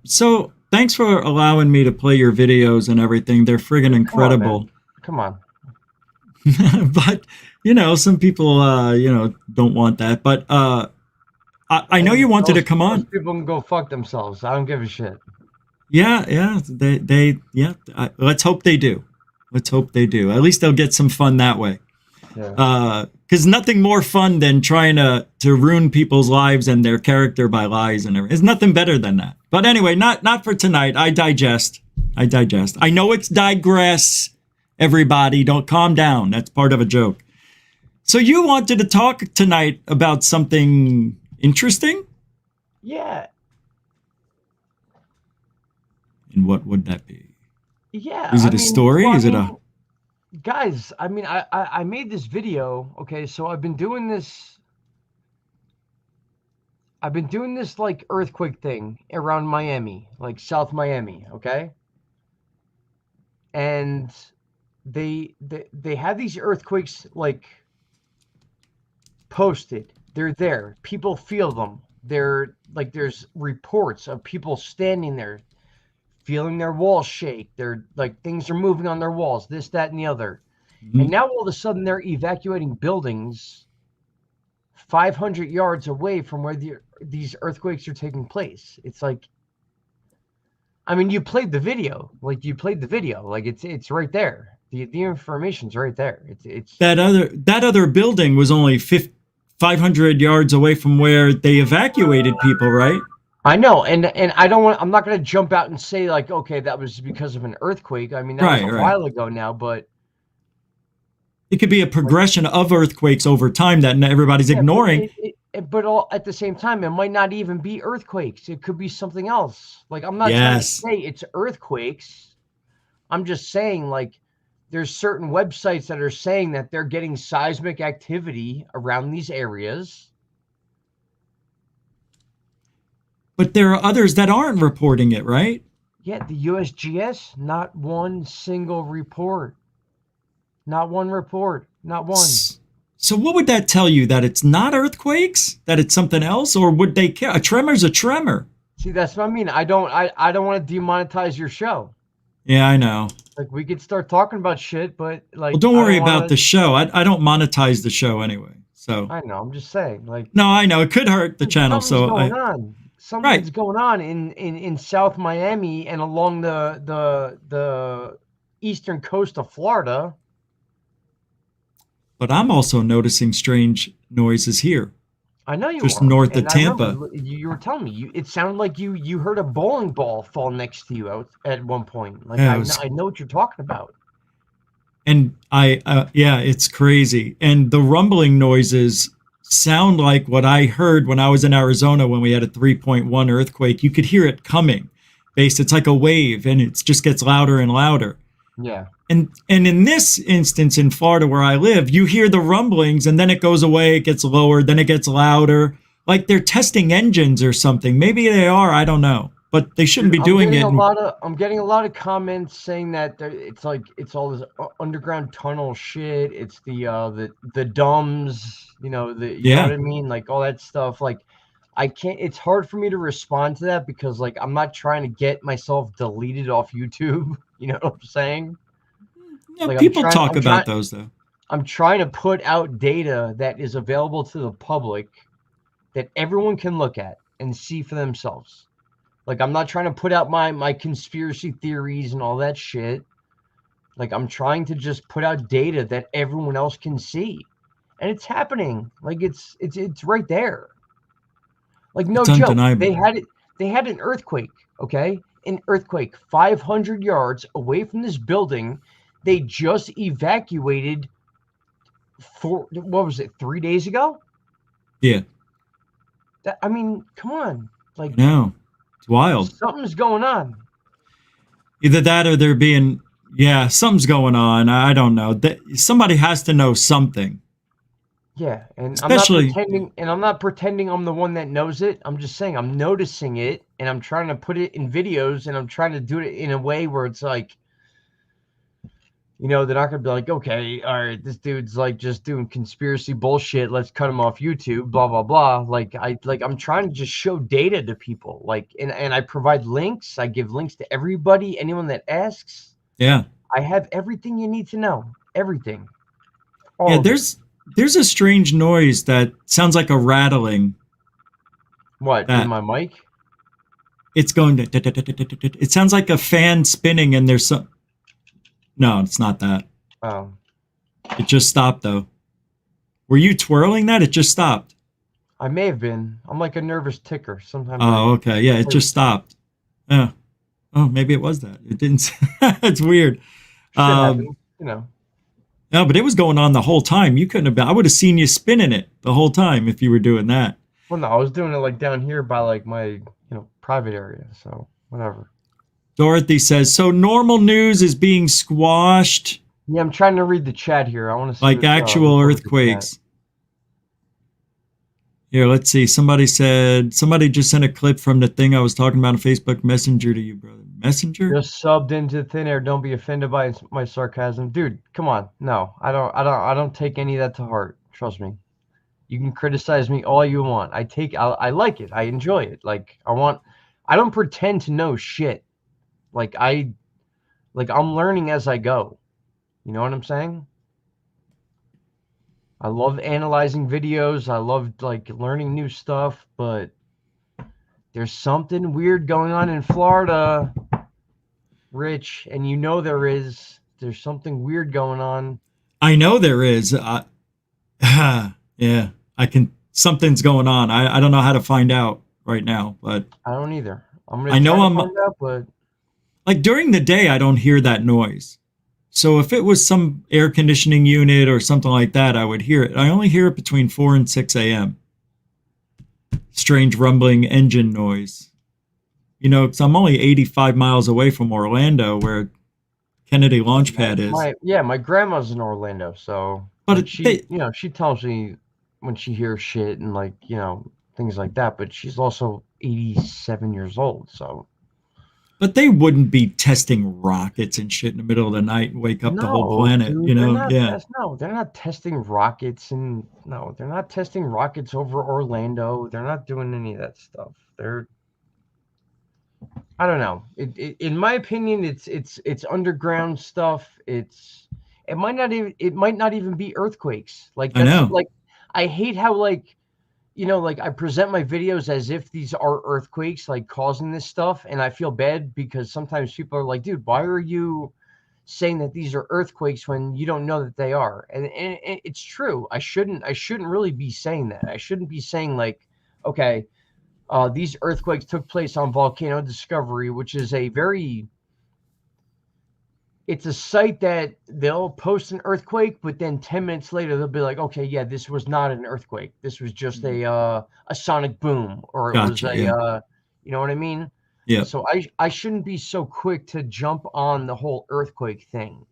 So thanks for allowing me to play your videos and everything. They're friggin' incredible. Come on. But, you know, some people, you know, don't want that. But I know you wanted to come on. Those people can go fuck themselves. I don't give a shit. Yeah, let's hope they do. Let's hope they do. At least they'll get some fun that way. Yeah. Because nothing more fun than trying to ruin people's lives and their character by lies and everything. There's nothing better than that. But anyway, not for tonight. I digest. I know it's digress. Everybody, don't calm down. That's part of a joke. So you wanted to talk tonight about something interesting? Yeah. And what would that be? Yeah. Is it a story? Well, Is it a... Guys, I mean, I made this video. Okay, so I've been doing this like earthquake thing around Miami, like South Miami, okay? And they have these earthquakes like posted. They're there. People feel them. They're like, there's reports of people standing there feeling their walls shake. They're like, things are moving on their walls, this, that, and the other. Mm-hmm. And now all of a sudden they're evacuating buildings 500 yards away from where these earthquakes are taking place. It's like, I mean, you played the video. Like, it's right there. The information's right there. It's that other building was only 500 yards away from where they evacuated people, right? I know, and I'm not going to jump out and say like, okay, that was because of an earthquake. I mean, that was a while ago now, but it could be a progression of earthquakes over time that everybody's ignoring. But at the same time, it might not even be earthquakes. It could be something else. Like, I'm not trying to say it's earthquakes. I'm just saying, like, there's certain websites that are saying that they're getting seismic activity around these areas. But there are others that aren't reporting it, right? Yeah, the USGS, not one single report. Not one report. Not one. So what would that tell you? That it's not earthquakes? That it's something else? Or would they care? A tremor's a tremor. See, that's what I mean. I don't want to demonetize your show. Yeah, I know. Like, we could start talking about shit, but like... Well, don't worry about the show. I don't monetize the show anyway. So I know. I'm just saying. Like, no, I know. It could hurt the channel. Something's going on in South Miami and along the eastern coast of Florida. But I'm also noticing strange noises here. I know you just are. north of Tampa. You were telling me it sounded like you heard a bowling ball fall next to you out at one point. Like, yeah, I know what you're talking about. And yeah, it's crazy. And the rumbling noises sound like what I heard when I was in Arizona when we had a 3.1 earthquake. You could hear it coming. It's like a wave, and it just gets louder and louder. Yeah. And in this instance in Florida where I live, you hear the rumblings and then it goes away, it gets lower, then it gets louder. Like they're testing engines or something. Maybe they are, I don't know. But they shouldn't be doing it. I'm getting a lot of comments saying that it's all this underground tunnel shit. It's the dumbs, you know what I mean? Like all that stuff. Like I can't, it's hard for me to respond to that because like I'm not trying to get myself deleted off YouTube. You know what I'm saying? Yeah, like, people talk about those though. I'm trying to put out data that is available to the public that everyone can look at and see for themselves. Like, I'm not trying to put out my conspiracy theories and all that shit. Like, I'm trying to just put out data that everyone else can see. And it's happening. Like, it's right there. Like, no joke. Undeniable. They had an earthquake, okay? An earthquake 500 yards away from this building. They just evacuated what was it, 3 days ago? Yeah. I mean, come on. Like, no. It's wild. Something's going on. Either that or they're being, something's going on. I don't know. Somebody has to know something. Yeah, and especially, I'm not pretending I'm the one that knows it. I'm just saying I'm noticing it, and I'm trying to put it in videos, and I'm trying to do it in a way where it's like, You know, they're not gonna be like, okay, all right, this dude's like just doing conspiracy bullshit. Let's cut him off YouTube. Blah blah blah. I'm trying to just show data to people. And I provide links. I give links to everybody, anyone that asks. Yeah. I have everything you need to know. Everything. Yeah, there's a strange noise that sounds like a rattling. What, in my mic? It's going to. It sounds like a fan spinning, and there's some. No, it's not that. Oh. It just stopped, though. Were you twirling that? It just stopped. I may have been. I'm like a nervous ticker. Sometimes. Oh, okay. Yeah, it just stopped. Yeah. Oh, maybe it was that. It didn't. It's weird. You know. No, but it was going on the whole time. You couldn't have been. I would have seen you spinning it the whole time if you were doing that. Well, no, I was doing it like down here by like my, private area. So whatever. Dorothy says, so normal news is being squashed. Yeah, I'm trying to read the chat here. I want to see like actual earthquakes. Here, let's see. Somebody just sent a clip from the thing I was talking about on Facebook Messenger to you, brother. Messenger? Just subbed into thin air. Don't be offended by my sarcasm. Dude, come on. No, I don't take any of that to heart. Trust me. You can criticize me all you want. I like it. I enjoy it. I don't pretend to know shit. I'm learning as I go. You know what I'm saying? I love analyzing videos. I love learning new stuff, but there's something weird going on in Florida, Rich, and you know there is. There's something weird going on. I know there is. Yeah, something's going on. I don't know how to find out right now, but I don't either. I'm find out, but during the day, I don't hear that noise. So if it was some air conditioning unit or something like that, I would hear it. I only hear it between 4 and 6 a.m. Strange rumbling engine noise. Because I'm only 85 miles away from Orlando, where Kennedy Launch Pad is. My grandma's in Orlando, so but she tells me when she hears shit and things like that. But she's also 87 years old, so. But they wouldn't be testing rockets and shit in the middle of the night and wake up the whole planet, dude, they're not testing rockets, and they're not testing rockets over Orlando. They're not doing any of that stuff. I don't know. In my opinion, it's underground stuff. It might not even be earthquakes. I know. I hate how I present my videos as if these are earthquakes, causing this stuff. And I feel bad because sometimes people are like, dude, why are you saying that these are earthquakes when you don't know that they are? And it's true. I shouldn't really be saying that. I shouldn't be saying okay, these earthquakes took place on Volcano Discovery, which is it's a site that they'll post an earthquake, but then 10 minutes later they'll be like, okay, yeah, this was not an earthquake. This was just a sonic boom, or it was you know what I mean? Yeah. So I shouldn't be so quick to jump on the whole earthquake thing.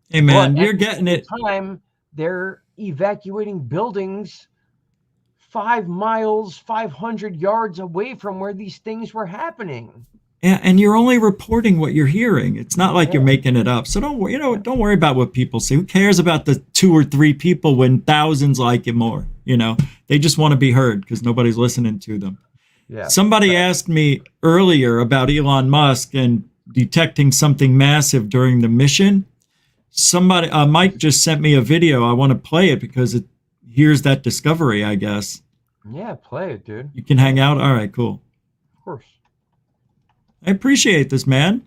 Hey man, you're getting it. Time they're evacuating buildings 5 miles, 500 yards away from where these things were happening. Yeah, and you're only reporting what you're hearing. It's not like you're making it up. So don't worry about what people say. Who cares about the 2 or 3 people when thousands like it more? They just want to be heard because nobody's listening to them. Yeah. Somebody asked me earlier about Elon Musk and detecting something massive during the mission. Mike just sent me a video. I want to play it because here's that discovery, I guess. Yeah, play it, dude. You can hang out? All right, cool. Of course. I appreciate this, man.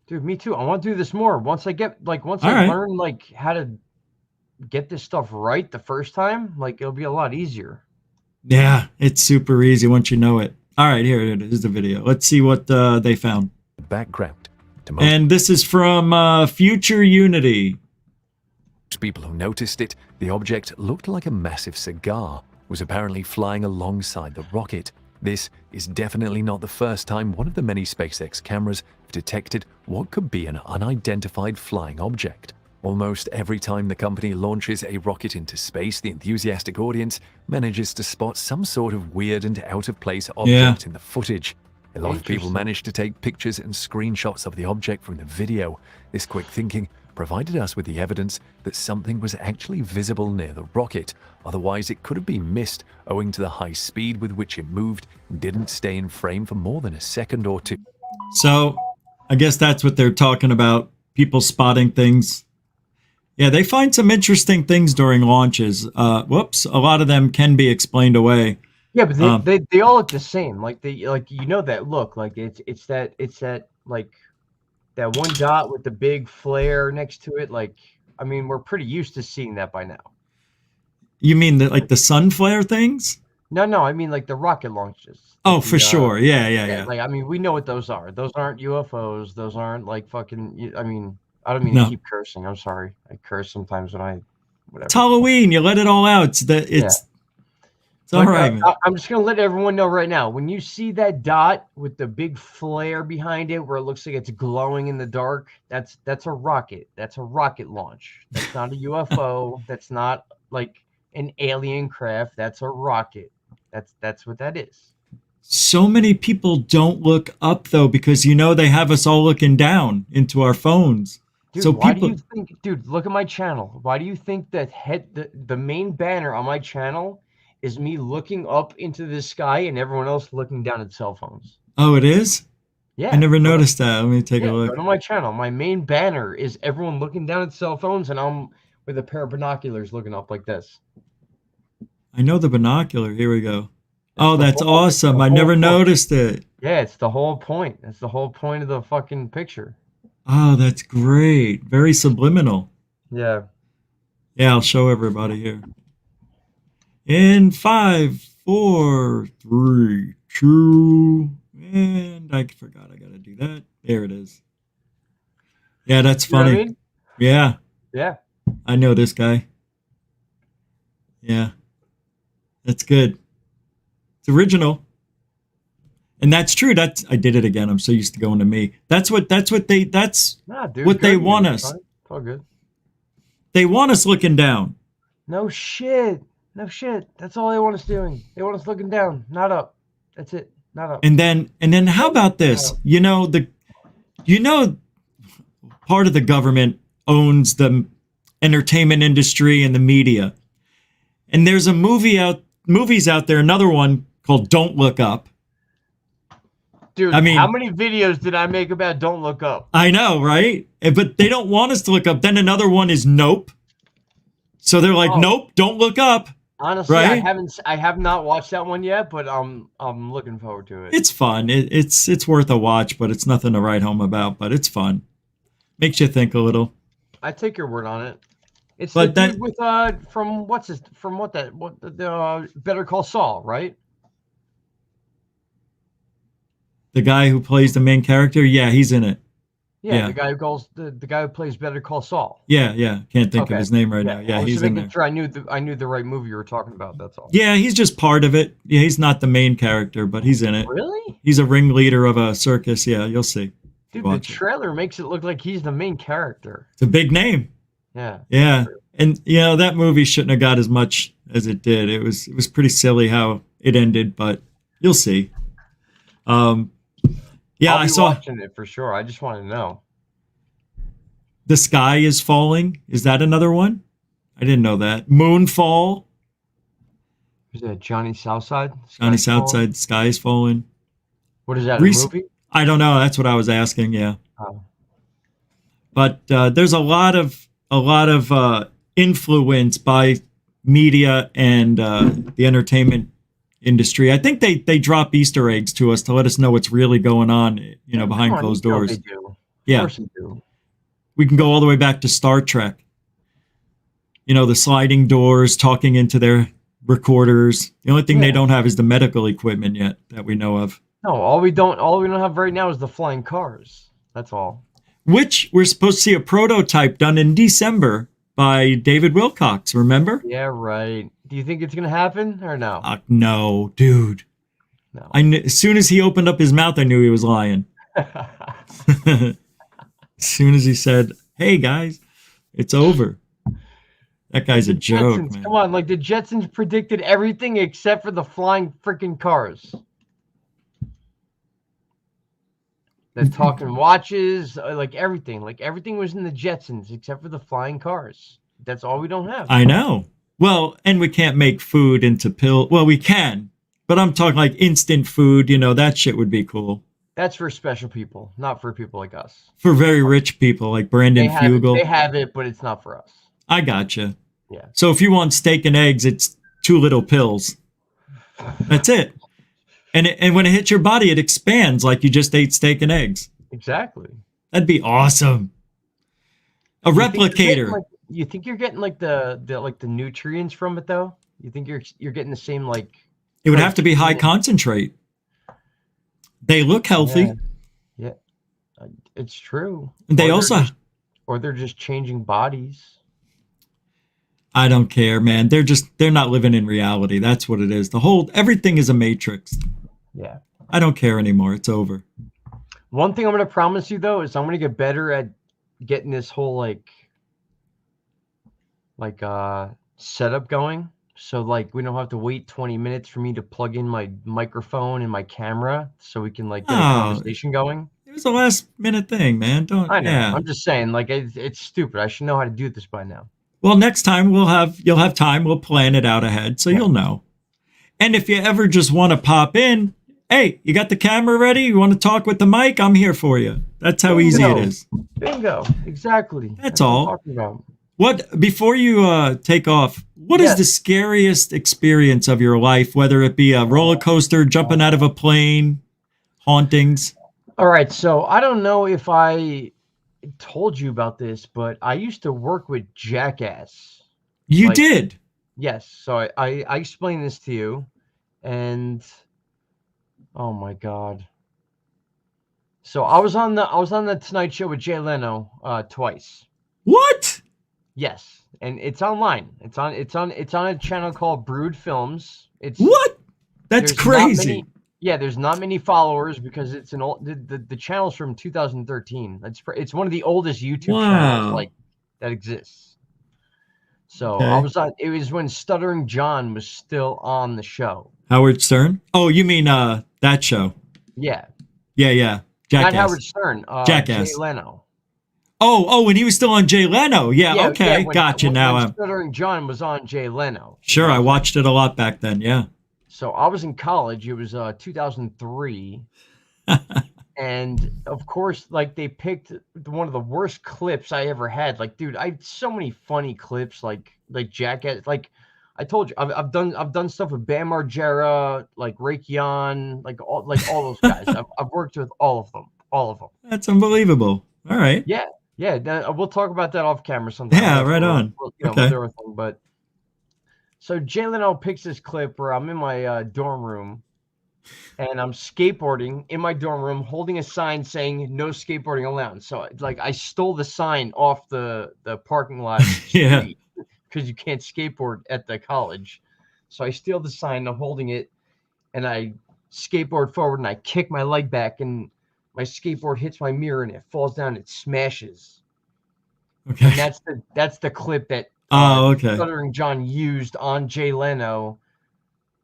Dude, me too. I want to do this more. Once I learn how to get this stuff right the first time, it'll be a lot easier. Yeah, it's super easy once you know it. All right, here it is, the video. Let's see what they found. Background. And this is from Future Unity. People who noticed it, the object looked like a massive cigar, was apparently flying alongside the rocket. This is definitely not the first time one of the many SpaceX cameras have detected what could be an unidentified flying object. Almost every time the company launches a rocket into space, the enthusiastic audience manages to spot some sort of weird and out-of-place object in the footage. A lot of people managed to take pictures and screenshots of the object from the video. This quick thinking provided us with the evidence that something was actually visible near the rocket. Otherwise, it could have been missed owing to the high speed with which it moved and didn't stay in frame for more than a second or two. So, I guess that's what they're talking about. People spotting things. Yeah, they find some interesting things during launches. Whoops, a lot of them can be explained away. Yeah, but they all look the same. Like that look. Like it's that like that one dot with the big flare next to it. Like, I mean, we're pretty used to seeing that by now. You mean the sun flare things? No, I mean like the rocket launches. Oh, for sure. Yeah. Like, I mean, we know what those are. Those aren't UFOs. Those aren't like fucking. I mean, I don't mean to keep cursing. I'm sorry. I curse sometimes when whatever. It's Halloween. You let it all out. It's all right, man. I'm just gonna let everyone know right now. When you see that dot with the big flare behind it, where it looks like it's glowing in the dark, that's a rocket. That's a rocket launch. That's not a UFO. That's not like an alien craft. That's a rocket. That's what that is. So many people don't look up though, because they have us all looking down into our phones. Dude, so why do you think? Dude, look at my channel. Why do you think that the main banner on my channel is me looking up into the sky and everyone else looking down at cell phones? Oh, it is? Yeah. I never noticed that. Let me take a look. Go to my channel. My main banner is everyone looking down at cell phones, and I'm with a pair of binoculars looking up like this. I know the binocular. Here we go. Oh, that's awesome. I never noticed it. Yeah, it's the whole point. That's the whole point of the fucking picture. Oh, that's great. Very subliminal. Yeah. Yeah, I'll show everybody here. In 5, 4, 3, 2, and I forgot I gotta do that. There it is. Yeah, that's funny. You know what I mean? Yeah. Yeah. I know this guy. Yeah. That's good. It's original. And that's true. I did it again. I'm so used to going to me. That's what they want us. It's all good. They want us looking down. No shit. That's all they want us doing. They want us looking down, not up. That's it. Not up. And then how about this? Part of the government owns the entertainment industry and the media. And there's movies out there, another one called Don't Look Up. Dude, I mean, how many videos did I make about Don't Look Up? I know, right? But they don't want us to look up. Then another one is Nope. So they're like, Nope, don't look up. Honestly, right? I have not watched that one yet, but I'm looking forward to it. It's fun. It's worth a watch, but it's nothing to write home about. But it's fun. Makes you think a little. I take your word on it. It's but the dude with the Better Call Saul, right? The guy who plays the main character, yeah, he's in it. Yeah, the guy who plays Better Call Saul. Yeah. Can't think of his name right now. Yeah, he's in there. Sure, I knew the right movie you were talking about. That's all. Yeah, he's just part of it. Yeah, he's not the main character, but he's in it. Really? He's a ringleader of a circus. Yeah, you'll see. Dude, the trailer makes it look like he's the main character. It's a big name. Yeah. Yeah, and that movie shouldn't have got as much as it did. It was pretty silly how it ended, but you'll see. Yeah, I saw watching it for sure. I just want to know. The Sky is Falling. Is that another one? I didn't know that. Moonfall. Is that Johnny Southside? Johnny Southside. Sky is Falling. What is that? A movie? I don't know. That's what I was asking. Yeah. Oh. But there's a lot of influence by media and the entertainment industry. I think they drop Easter eggs to us to let us know what's really going on, behind closed doors. They do. Yeah. Of course they do. We can go all the way back to Star Trek. The sliding doors, talking into their recorders. The only thing they don't have is the medical equipment yet that we know of. No, all we don't have right now is the flying cars. That's all. Which we're supposed to see a prototype done in December by David Wilcox, remember? Yeah, right. Do you think it's going to happen or no? No, dude. No. As soon as he opened up his mouth, I knew he was lying. As soon as he said, "Hey, guys, it's over." That guy's a joke, Jetsons, man. Come on, like the Jetsons predicted everything except for the flying freaking cars. the talking watches, like everything. Like everything was in the Jetsons except for the flying cars. That's all we don't have. I know. Well, and we can't make food into pill. Well, we can, but I'm talking like instant food. You know, that shit would be cool. That's for special people, not for people like us. For very rich people like Brandon Fugel. They have it, but it's not for us. I gotcha. Yeah. So if you want steak and eggs, it's 2 little pills. That's it. And when it hits your body, it expands like you just ate steak and eggs. Exactly. That'd be awesome. A replicator. You think you're getting like the nutrients from it though? You think you're getting the same like? It would have to be high concentrate. They look healthy. Yeah, it's true. They or they're just changing bodies. I don't care, man. They're not living in reality. That's what it is. Everything is a matrix. Yeah. I don't care anymore. It's over. One thing I'm going to promise you though is I'm going to get better at getting this whole like setup going. So like we don't have to wait 20 minutes for me to plug in my microphone and my camera so we can like get a conversation going. It was a last minute thing, man. I know. Yeah. I'm just saying like it's stupid. I should know how to do this by now. Well, next time you'll have time. We'll plan it out ahead so you'll know. And if you ever just want to pop in, hey, you got the camera ready? You want to talk with the mic? I'm here for you. That's how easy it is. Bingo. Exactly. That's all. What I'm talking about. What, before you take off, what is the scariest experience of your life, whether it be a roller coaster, jumping out of a plane, hauntings? All right, so I don't know if I told you about this, but I used to work with Jackass. You did? Yes. So I explained this to you, and oh my God. So I was on the Tonight Show with Jay Leno twice. What? Yes, and it's online. It's on a channel called Brood Films. What? That's crazy. There's not many followers because it's an old the channel's from 2013. It's one of the oldest YouTube channels like that exists. So I was on. It was when Stuttering John was still on the show. Howard Stern? Oh, you mean that show? Yeah. Yeah. Jackass. Not Howard Stern. Jackass. Jay Leno. Oh, when he was still on Jay Leno. Yeah, okay. Gotcha now. When Stuttering John was on Jay Leno. Sure, I watched it a lot back then, yeah. So I was in college. It was 2003. And of course, like they picked one of the worst clips I ever had. Like, dude, I had so many funny clips like Jackass. Like I told you, I've done stuff with Bam Margera, like Raytheon, like all those guys. I've worked with all of them. That's unbelievable. All right. Yeah. We'll talk about that off camera sometime. Yeah, right on. Okay. But so Jay Leno picks this clip where I'm in my dorm room and I'm skateboarding in my dorm room holding a sign saying no skateboarding allowed. So like I stole the sign off the parking lot because you can't skateboard at the college. So I steal the sign, I'm holding it, and I skateboard forward and I kick my leg back and my skateboard hits my mirror and it falls down, it smashes. Okay. And that's the clip that Stuttering John used on Jay Leno.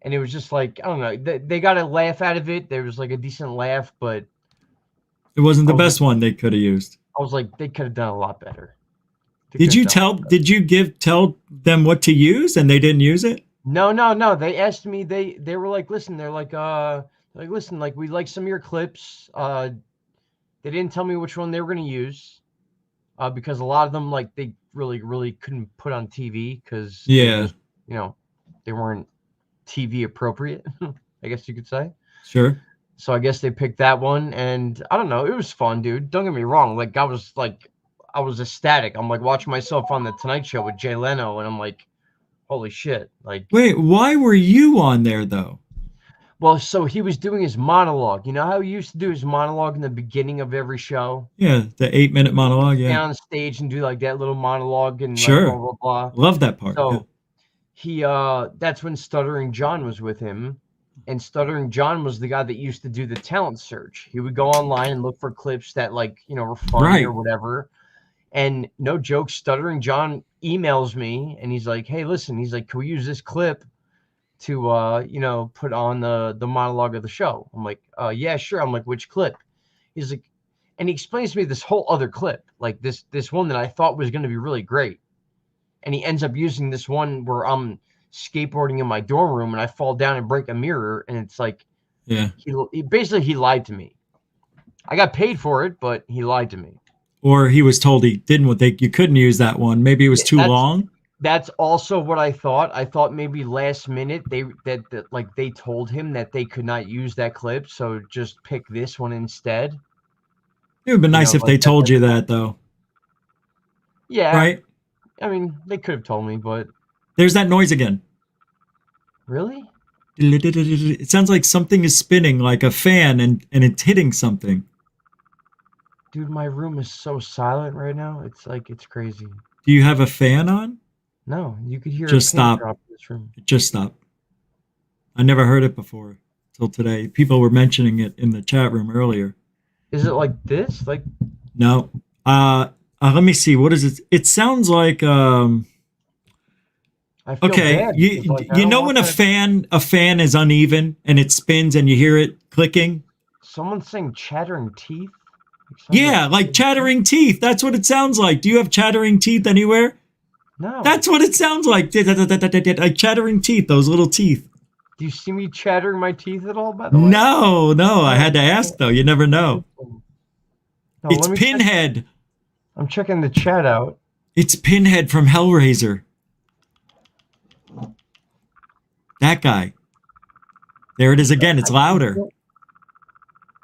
And it was just like, I don't know, they got a laugh out of it. There was like a decent laugh, but it wasn't the best one they could have used. I was like, they could have done a lot better. Did you tell them what to use and they didn't use it? No. They asked me, they were like, listen, they're like, listen, like we like some of your clips. They didn't tell me which one they were going to use because a lot of them, like they really couldn't put on TV because, they weren't TV appropriate, I guess you could say. Sure. So I guess they picked that one, and I don't know. It was fun, dude. Don't get me wrong. Like I was ecstatic. I'm like watching myself on the Tonight Show with Jay Leno, and I'm like, holy shit. Like, wait, why were you on there though? Well, so he was doing his monologue. You know how he used to do his monologue in the beginning of every show? Yeah, the 8-minute monologue. Yeah. Down on stage and do like that little monologue and sure. Like, blah, blah, blah. Love that part. So he that's when Stuttering John was with him. And Stuttering John was the guy that used to do the talent search. He would go online and look for clips that were funny or whatever. And no joke, Stuttering John emails me and he's like, hey, listen, he's like, can we use this clip to put on the monologue of the show? I'm like, yeah, sure. I'm like, which clip? He's like, And he explains to me this whole other clip, like this one that I thought was going to be really great. And he ends up using this one where I'm skateboarding in my dorm room and I fall down and break a mirror. And it's like, Yeah. He basically, he lied to me. I got paid for it, but he lied to me. Or he was told he didn't. You couldn't use that one. Maybe it was too long. That's also what I thought. I thought maybe last minute they told him that they could not use that clip, so just pick this one instead. It would have been nice if they told you that, though. Yeah. Right? I mean, they could have told me, but... There's that noise again. Really? It sounds like something is spinning, like a fan, and it's hitting something. Dude, my room is so silent right now. It's crazy. Do you have a fan on? No, you could hear Just a pin stop. drop in this room. Just stop. I never heard it before till today. People were mentioning it in the chat room earlier. Is it like this? Like no. Let me see. What is it? It sounds like I feel okay. bad You because, like, I you don't know want when a fan is uneven and it spins and you hear it clicking? Someone's saying chattering teeth? Yeah, like chattering teeth. That's what it sounds like. Do you have chattering teeth anywhere? No. That's what it sounds like. Like chattering teeth, those little teeth. Do you see me chattering my teeth at all, by the way? No, I had to ask, though. You never know. No, It's let me Pinhead. I'm checking the chat out. It's Pinhead from Hellraiser. That guy. There it is again. It's louder.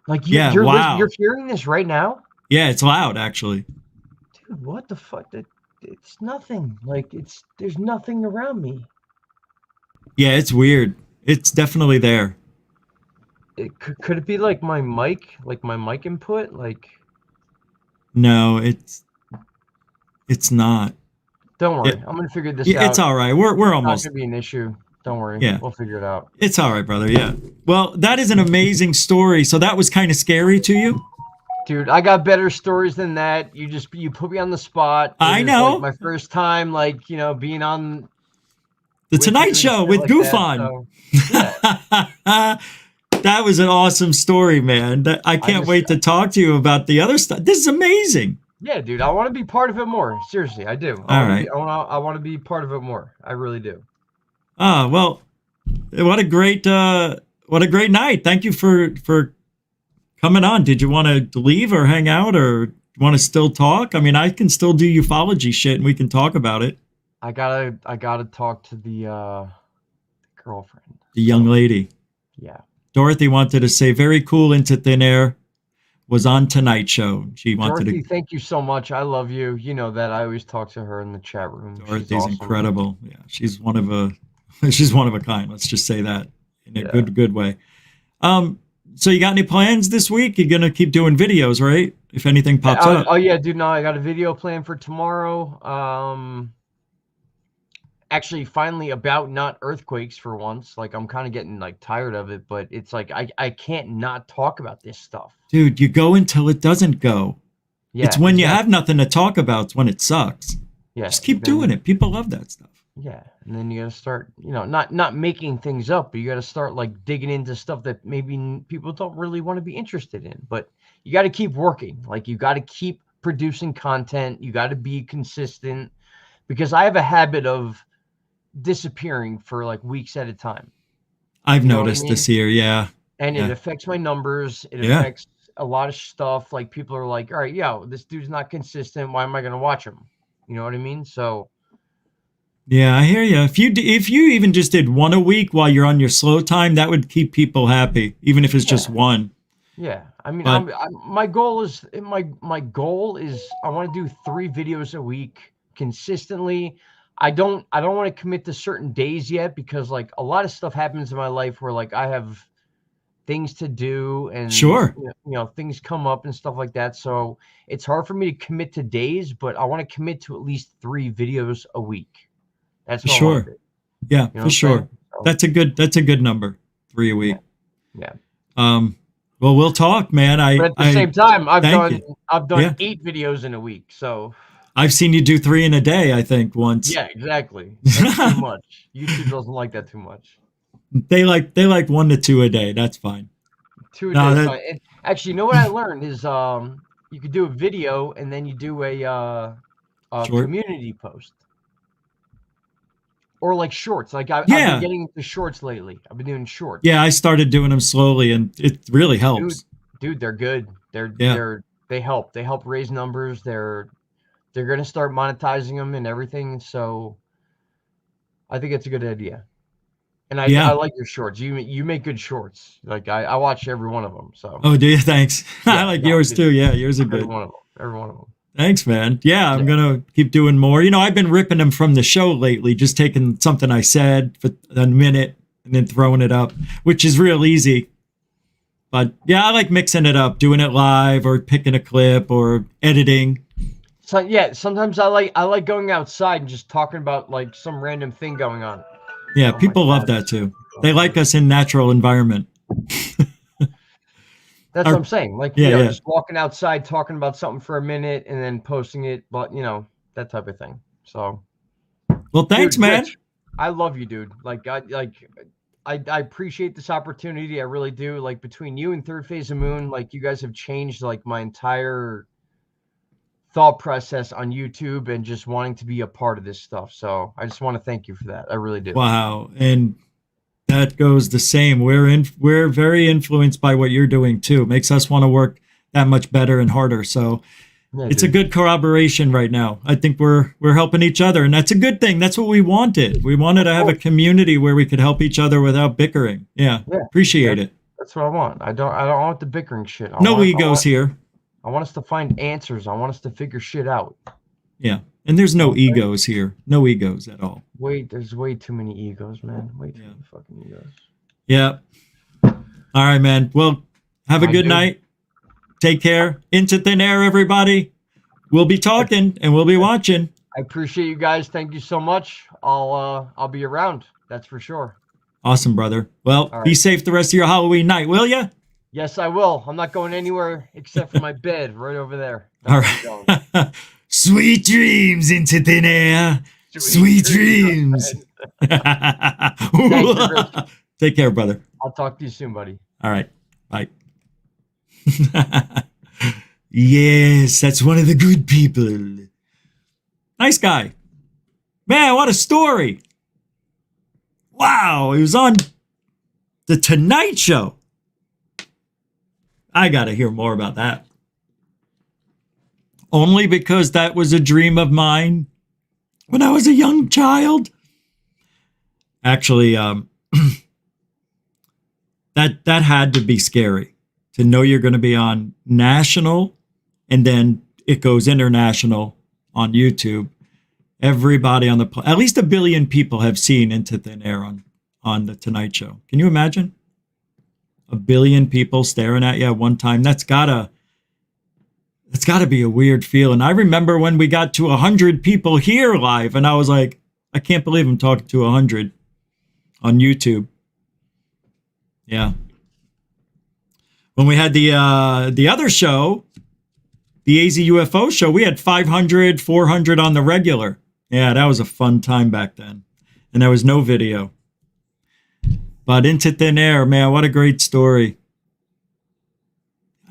Like, Yeah, you're wow. you're hearing this right now? Yeah, it's loud, actually. Dude, what the fuck? It's nothing. Like, there's nothing around me. Yeah, it's weird. It's definitely there. Could it be like my mic input? Like, No, it's not. don't worry. Yeah. I'm gonna figure this Yeah, out. it's all right. We're It's almost. not gonna be an issue. Don't worry. Yeah. We'll figure it out. It's all right, brother. Yeah. Well, that is an amazing story. So that was kind of scary to you? Dude, I got better stories than that. You put me on the spot. It I was, know. like, my first time, like, being on The with you Tonight and Show shit with like Goof that, on. so, That was an awesome story, man. I can't wait to talk to you about the other stuff. This is amazing. yeah, dude, I want to be part of it more. Seriously, I do. All right. I want to be part of it more. I really do. Ah, well, what a great night. Thank you for coming on. Did you want to leave or hang out or want to still talk? I mean, I can still do ufology shit and we can talk about it. I gotta talk to the girlfriend. The young lady. Yeah. Dorothy wanted to say very cool into thin air was on Tonight Show. She wanted Dorothy, to. thank you so much. I love you. You know that. I always talk to her in the chat room. She's Dorothy's awesome. incredible. Yeah, she's one of a kind. Let's just say that in a good way. So you got any plans this week? You're gonna keep doing videos, right? If anything pops up. Oh yeah, dude. No, I got a video planned for tomorrow. Actually, finally about not earthquakes for once. Like, I'm kind of getting like tired of it, but it's like I can't not talk about this stuff. Dude, you go until it doesn't go. Yeah, it's when you exactly. have nothing to talk about. It's when it sucks. Yeah, Just keep then- doing it. People love that stuff. Yeah, and then you got to start, not making things up, but you got to start like digging into stuff that maybe people don't really want to be interested in. But you got to keep working. Like, you got to keep producing content. You got to be consistent, because I have a habit of disappearing for like weeks at a time. I've You know what I noticed mean? this year. Yeah. And Yeah. it affects my numbers. It Yeah. affects a lot of stuff. Like, people are like, all right, yo, this dude's not consistent. Why am I going to watch him? You know what I mean? So Yeah, I hear you. If you even just did one a week while you're on your slow time, that would keep people happy, even if it's just one. yeah, I mean, But- my goal is my goal is I want to do 3 videos a week consistently. I don't want to commit to certain days yet, because like a lot of stuff happens in my life where like I have things to do and Sure. things come up and stuff like that. So it's hard for me to commit to days, but I want to commit to at least 3 videos a week. That's For what I wanna sure. do. Yeah, You know what for I'm sure. saying? So- That's a good number. 3 a week. Yeah. Well, we'll talk, man. But at the same time, I've thank done Yeah. 8 videos in a week. So I've seen you do 3 in a day, I think, once. yeah, exactly. That's too much. YouTube doesn't like that too much. They like 1 to 2 a day. That's fine. 2 a No, day. is that- fine. And actually, you know what I learned is you could do a video and then you do a Short. community post. Or like shorts. Like I've been getting into shorts lately. I've been doing shorts. Yeah, I started doing them slowly, and it really helps. Dude, they're good. They help. They help raise numbers. They're gonna start monetizing them and everything. So I think it's a good idea. And I like your shorts. You make good shorts. Like I watch every one of them. So. Oh, do you? Thanks. I like yours too. Yeah, yours are good. Every one of them. Thanks, man. Yeah, I'm going to keep doing more. You know, I've been ripping them from the show lately, just taking something I said for a minute and then throwing it up, which is real easy. But yeah, I like mixing it up, doing it live or picking a clip or editing. So yeah, sometimes I like going outside and just talking about like some random thing going on. Yeah, people love that too. They like us in natural environment. That's what I'm saying. Like, just walking outside, talking about something for a minute and then posting it, but that type of thing. So, well, thanks, man. Rich, I love you, dude. Like, I appreciate this opportunity. I really do. Like, between you and Third Phase of Moon, like, you guys have changed like my entire thought process on YouTube and just wanting to be a part of this stuff. So I just want to thank you for that. I really do. Wow. And that goes the same. We're very influenced by what you're doing too. It makes us want to work that much better and harder. So it's a good corroboration right now. I think we're helping each other, and that's a good thing. That's what we wanted. We wanted to have a community where we could help each other without bickering. Yeah. Appreciate it. That's what I want. I don't want the bickering shit. No egos here. I want us to find answers. I want us to figure shit out. Yeah. And there's no egos here. No egos at all. There's way too many egos, man. Way too many fucking egos. Yeah. All right, man. Well, have a good night. Take care. Into thin air, everybody. We'll be talking and we'll be watching. I appreciate you guys. Thank you so much. I'll be around. That's for sure. Awesome, brother. Well, be safe the rest of your Halloween night, will ya? Yes, I will. I'm not going anywhere except for my bed right over there. All right. Sweet dreams, into thin air. Sweet dreams. Take care, brother. I'll talk to you soon, buddy. All right. Bye. Yes, that's one of the good people. Nice guy. Man, what a story. Wow, he was on The Tonight Show. I got to hear more about that. Only because that was a dream of mine when I was a young child. Actually, that had to be scary, to know you're going to be on national and then it goes international on YouTube. Everybody on the at least 1 billion people have seen Into Thin Air on The Tonight Show. Can you imagine? 1 billion people staring at you at one time. That's gotta be a weird feeling. I remember when we got to 100 people here live, and I was like, I can't believe I'm talking to 100 on YouTube. Yeah. When we had the other show, the AZ UFO show, we had 500, 400 on the regular. Yeah, that was a fun time back then. And there was no video. But Into Thin Air, man, what a great story.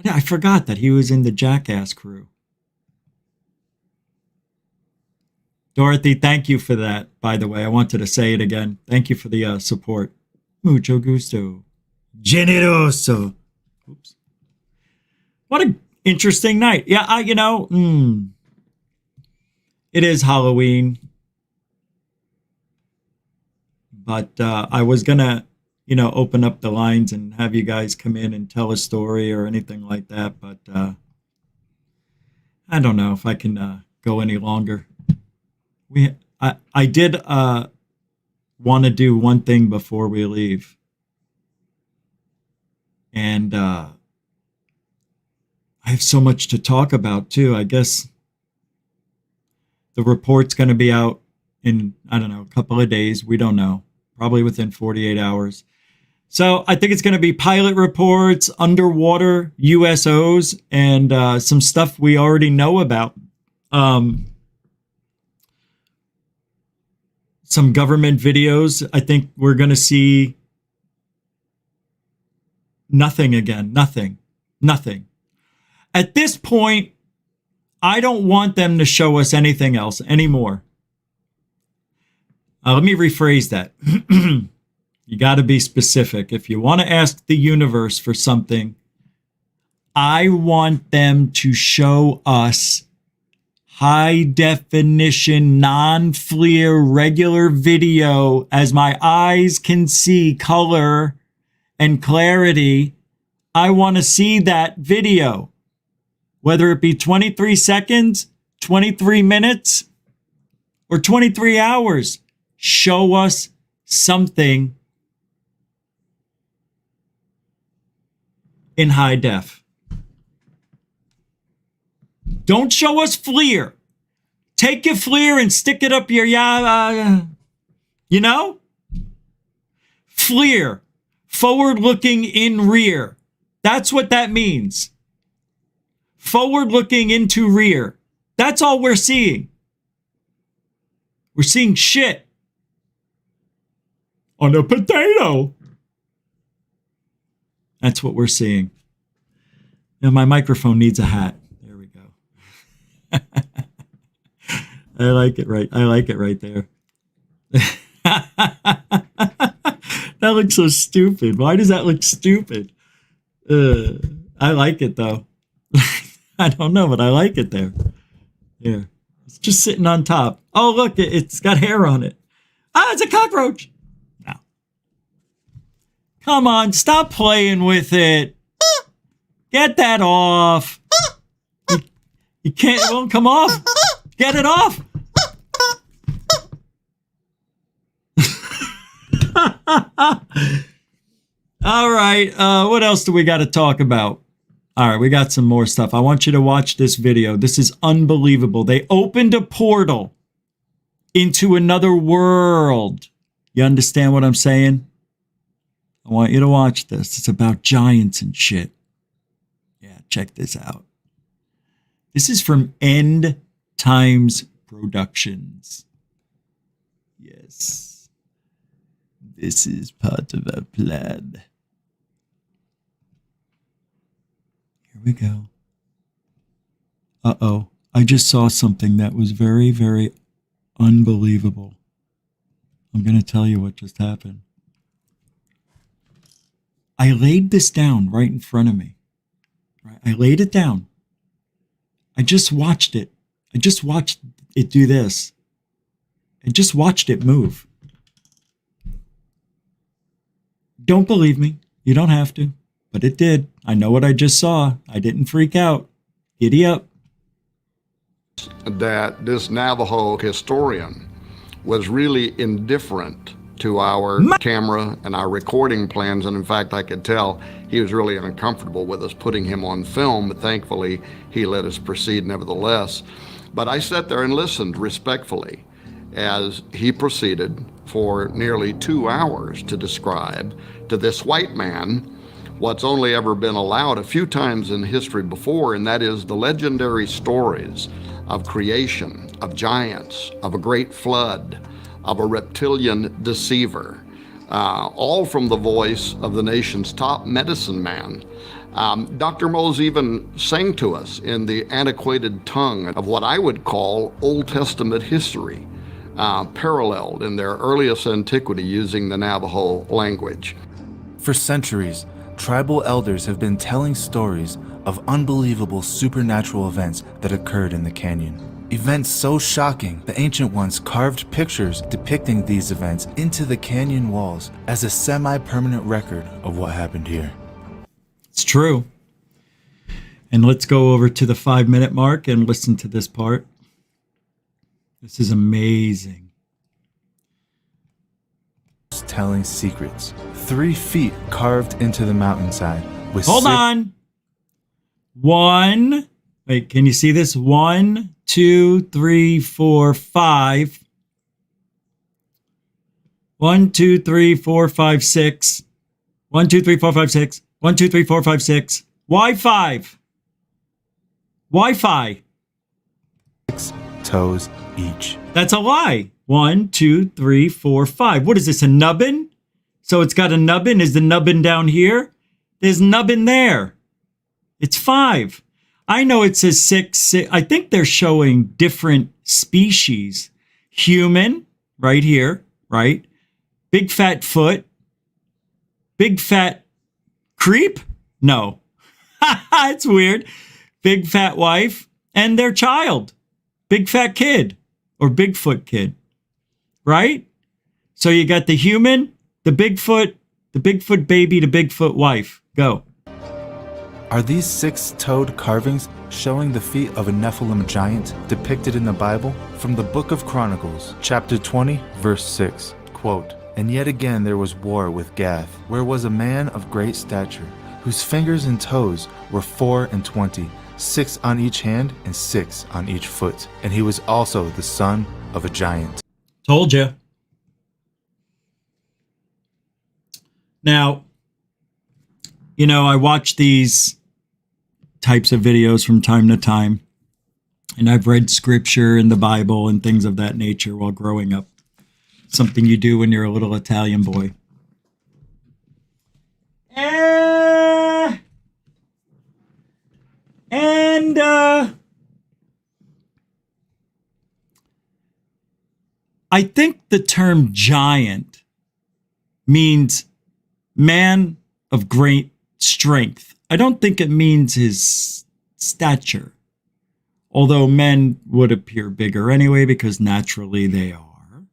I forgot that he was in the Jackass crew. Dorothy, thank you for that, by the way. I wanted to say it again. Thank you for the support. Mucho gusto. Generoso. Oops. What an interesting night. Yeah, it is Halloween. But I was going to, open up the lines and have you guys come in and tell a story or anything like that. But I don't know if I can go any longer. I did want to do one thing before we leave. And I have so much to talk about, too. I guess the report's going to be out in, I don't know, a couple of days. We don't know. Probably within 48 hours. So I think it's going to be pilot reports, underwater USOs, and some stuff we already know about. Some government videos. I think we're going to see nothing again. Nothing. At this point, I don't want them to show us anything else anymore. Let me rephrase that. You got to be specific. If you want to ask the universe for something, I want them to show us high definition, non-FLIR, regular video as my eyes can see color and clarity. I want to see that video, whether it be 23 seconds, 23 minutes, or 23 hours. Show us something in high def. Don't show us FLIR. Take your FLIR and stick it up your you know? FLIR, forward looking in rear. That's what that means. Forward looking into rear. That's all we're seeing. We're seeing shit on a potato. That's what we're seeing. Now my microphone needs a hat. There we go. I like it right there. That looks so stupid. Why does that look stupid? I like it though. I don't know, but I like it there. Here. It's just sitting on top. Oh, look, it's got hair on it. Ah, it's a cockroach. No. Come on, stop playing with it. Get that off. You can't, it won't come off. Get it off. All right, what else do we got to talk about? All right, we got some more stuff. I want you to watch this video. This is unbelievable. They opened a portal into another world. You understand what I'm saying? I want you to watch this. It's about giants and shit. Yeah, check this out. This is from End Times Productions. Yes. This is part of our plan. Here we go. Uh-oh. I just saw something that was very, very unbelievable. I'm going to tell you what just happened. I laid this down right in front of me. Right? I laid it down. I just watched it. I just watched it do this. I just watched it move. Don't believe me. You don't have to. But it did. I know what I just saw. I didn't freak out. Giddy up. That this Navajo historian was really indifferent to our camera and our recording plans, and in fact I could tell he was really uncomfortable with us putting him on film, but thankfully he let us proceed nevertheless. But I sat there and listened respectfully as he proceeded for nearly 2 hours to describe to this white man what's only ever been allowed a few times in history before, and that is the legendary stories of creation, of giants, of a great flood, of a reptilian deceiver, all from the voice of the nation's top medicine man. Dr. Mose even sang to us in the antiquated tongue of what I would call Old Testament history, paralleled in their earliest antiquity using the Navajo language. For centuries, tribal elders have been telling stories of unbelievable supernatural events that occurred in the canyon. Events so shocking, the ancient ones carved pictures depicting these events into the canyon walls as a semi-permanent record of what happened here. It's true. And let's go over to the 5-minute mark and listen to this part. This is amazing. Telling secrets. 3 feet carved into the mountainside. With Hold on. 1. Wait, can you see this? 1, 2, 3, 4, 5. 1, 2, 3, 4, 5, 6. 1, 2, 3, 4, 5, 6. 1, 2, 3, 4, 5, 6. Why 5? Wi-Fi. 6 toes each. That's a lie. 1, 2, 3, 4, 5. What is this, a nubbin? So it's got a nubbin. Is the nubbin down here? There's nubbin there. It's 5. I know it says six. I think they're showing different species. Human, right here, right? Big fat foot. Big fat creep? No. It's weird. Big fat wife and their child. Big fat kid or Bigfoot kid. Right? So you got the human, the Bigfoot baby, the Bigfoot wife. Go. Are these six-toed carvings showing the feet of a Nephilim giant depicted in the Bible? From the Book of Chronicles, chapter 20, verse 6, quote, "And yet again there was war with Gath, where was a man of great stature, whose fingers and toes were 24, 6 on each hand and 6 on each foot. And he was also the son of a giant." Told you. Now, you know, I watch these types of videos from time to time, and I've read scripture in the Bible and things of that nature while growing up. Something you do when you're a little Italian boy. And I think the term giant means man of great strength. I don't think it means his stature, although men would appear bigger anyway because naturally they are.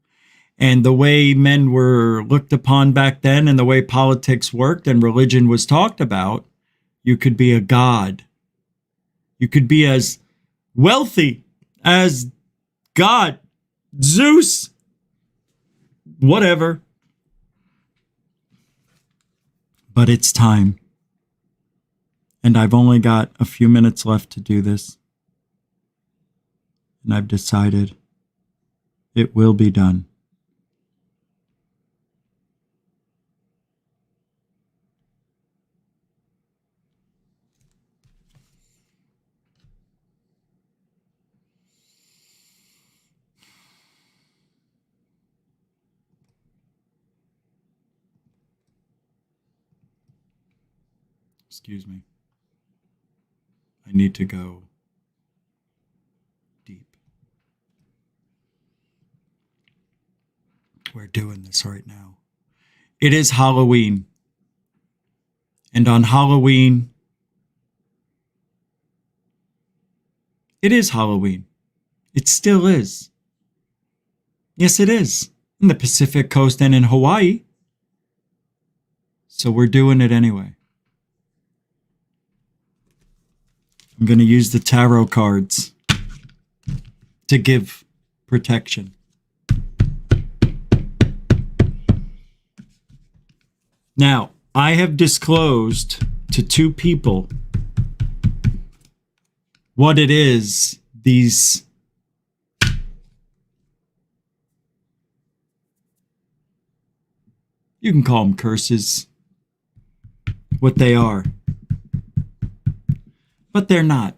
And the way men were looked upon back then and the way politics worked and religion was talked about, you could be a god. You could be as wealthy as God, Zeus, whatever. But it's time. And I've only got a few minutes left to do this. And I've decided it will be done. Excuse me. I need to go deep. We're doing this right now. It is Halloween. And on Halloween, it is Halloween. It still is. Yes, it is. In the Pacific Coast and in Hawaii. So we're doing it anyway. I'm going to use the tarot cards to give protection. Now, I have disclosed to two people what it is these you can call them curses, what they are. But they're not.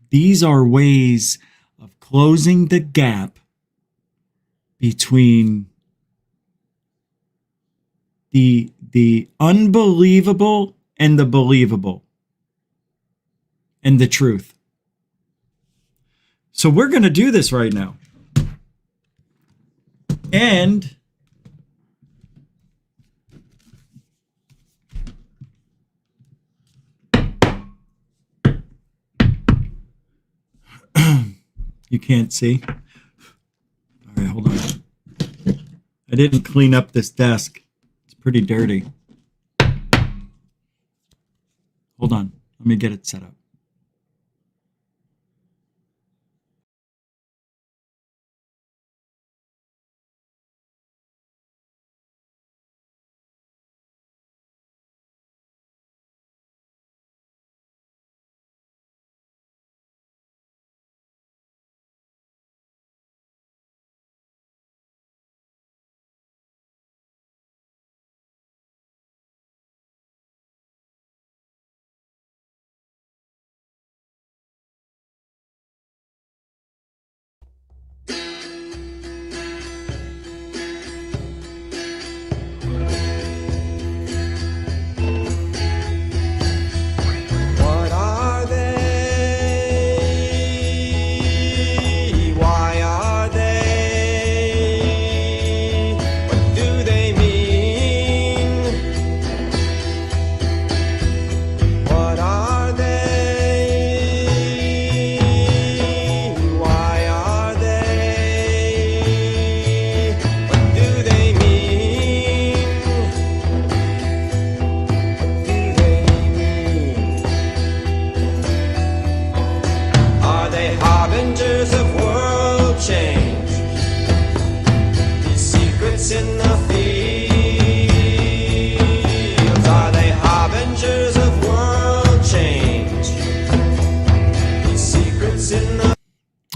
These are ways of closing the gap between the unbelievable and the believable and the truth. So we're going to do this right now. And you can't see. All right, hold on. I didn't clean up this desk. It's pretty dirty. Hold on. Let me get it set up.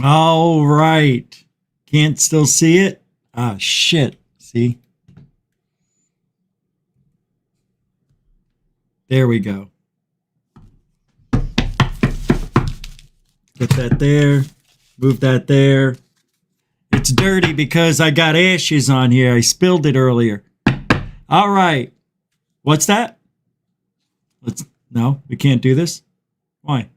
All right. Can't still see it? Ah, shit. See? There we go. Get that there. Move that there. It's dirty because I got ashes on here. I spilled it earlier. All right. What's that? No, we can't do this. Why?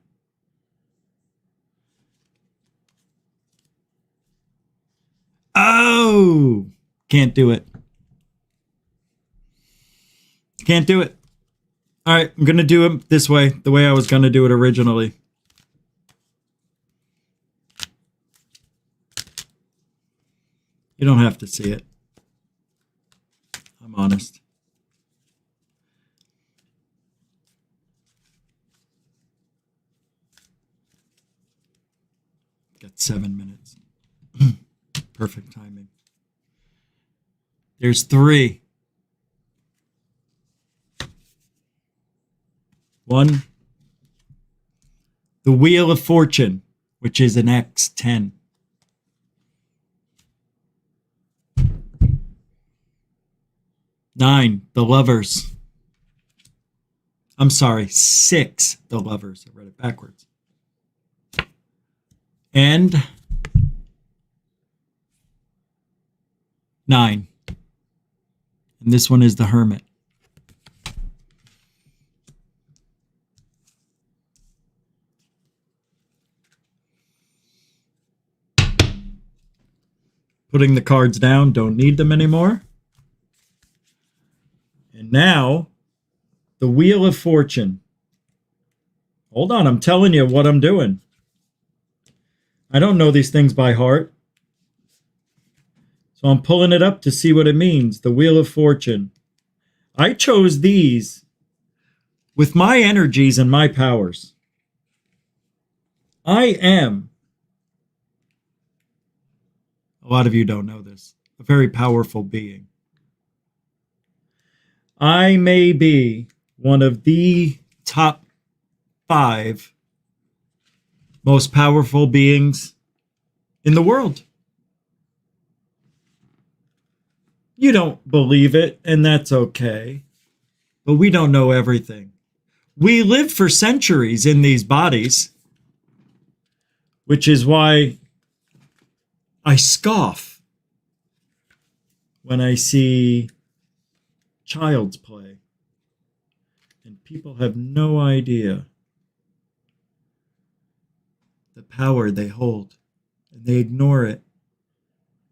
Oh, can't do it. Can't do it. All right, I'm going to do it this way, the way I was going to do it originally. You don't have to see it. I'm honest. Got 7 minutes. Perfect timing. There's 3. 1. The Wheel of Fortune, which is an X10. 9. The Lovers. I'm sorry, 6. The Lovers. I read it backwards. And 9. And this one is the Hermit. Putting the cards down, don't need them anymore. And now, the Wheel of Fortune. Hold on, I'm telling you what I'm doing. I don't know these things by heart. So I'm pulling it up to see what it means. The Wheel of Fortune. I chose these with my energies and my powers. I am, a lot of you don't know this, a very powerful being. I may be one of the top 5 most powerful beings in the world. You don't believe it, and that's okay. But we don't know everything. We lived for centuries in these bodies, which is why I scoff when I see child's play. And people have no idea the power they hold, and they ignore it.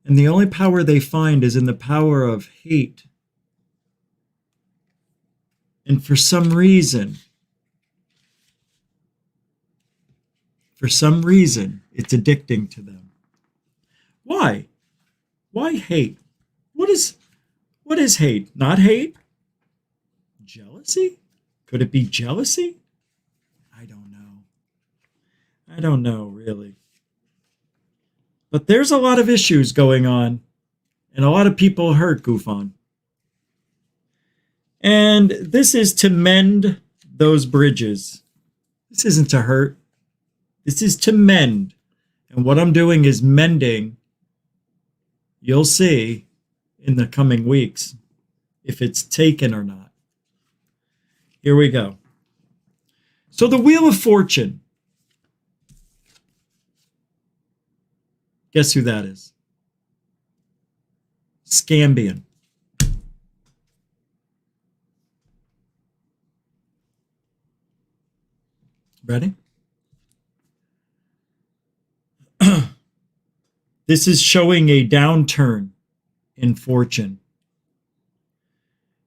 And the only power they find is in the power of hate. And for some reason, it's addicting to them. Why? Why hate? What is hate? Not hate? Jealousy? Could it be jealousy? I don't know, really. But there's a lot of issues going on, and a lot of people hurt, Goofon. And this is to mend those bridges. This isn't to hurt. This is to mend. And what I'm doing is mending. You'll see in the coming weeks if it's taken or not. Here we go. So the Wheel of Fortune. Guess who that is? Scambian. Ready? This is showing a downturn in fortune.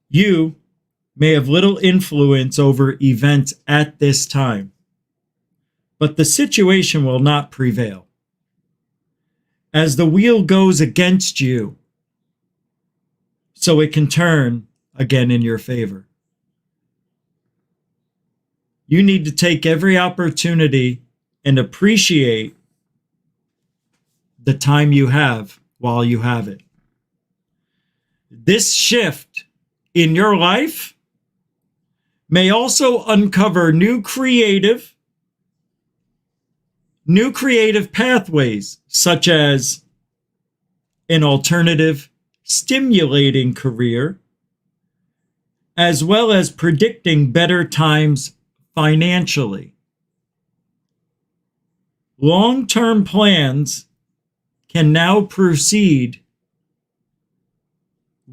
You may have little influence over events at this time, but the situation will not prevail. As the wheel goes against you, so it can turn again in your favor. You need to take every opportunity and appreciate the time you have while you have it. This shift in your life may also uncover new creative, new creative pathways, such as an alternative, stimulating career, as well as predicting better times financially. Long-term plans can now proceed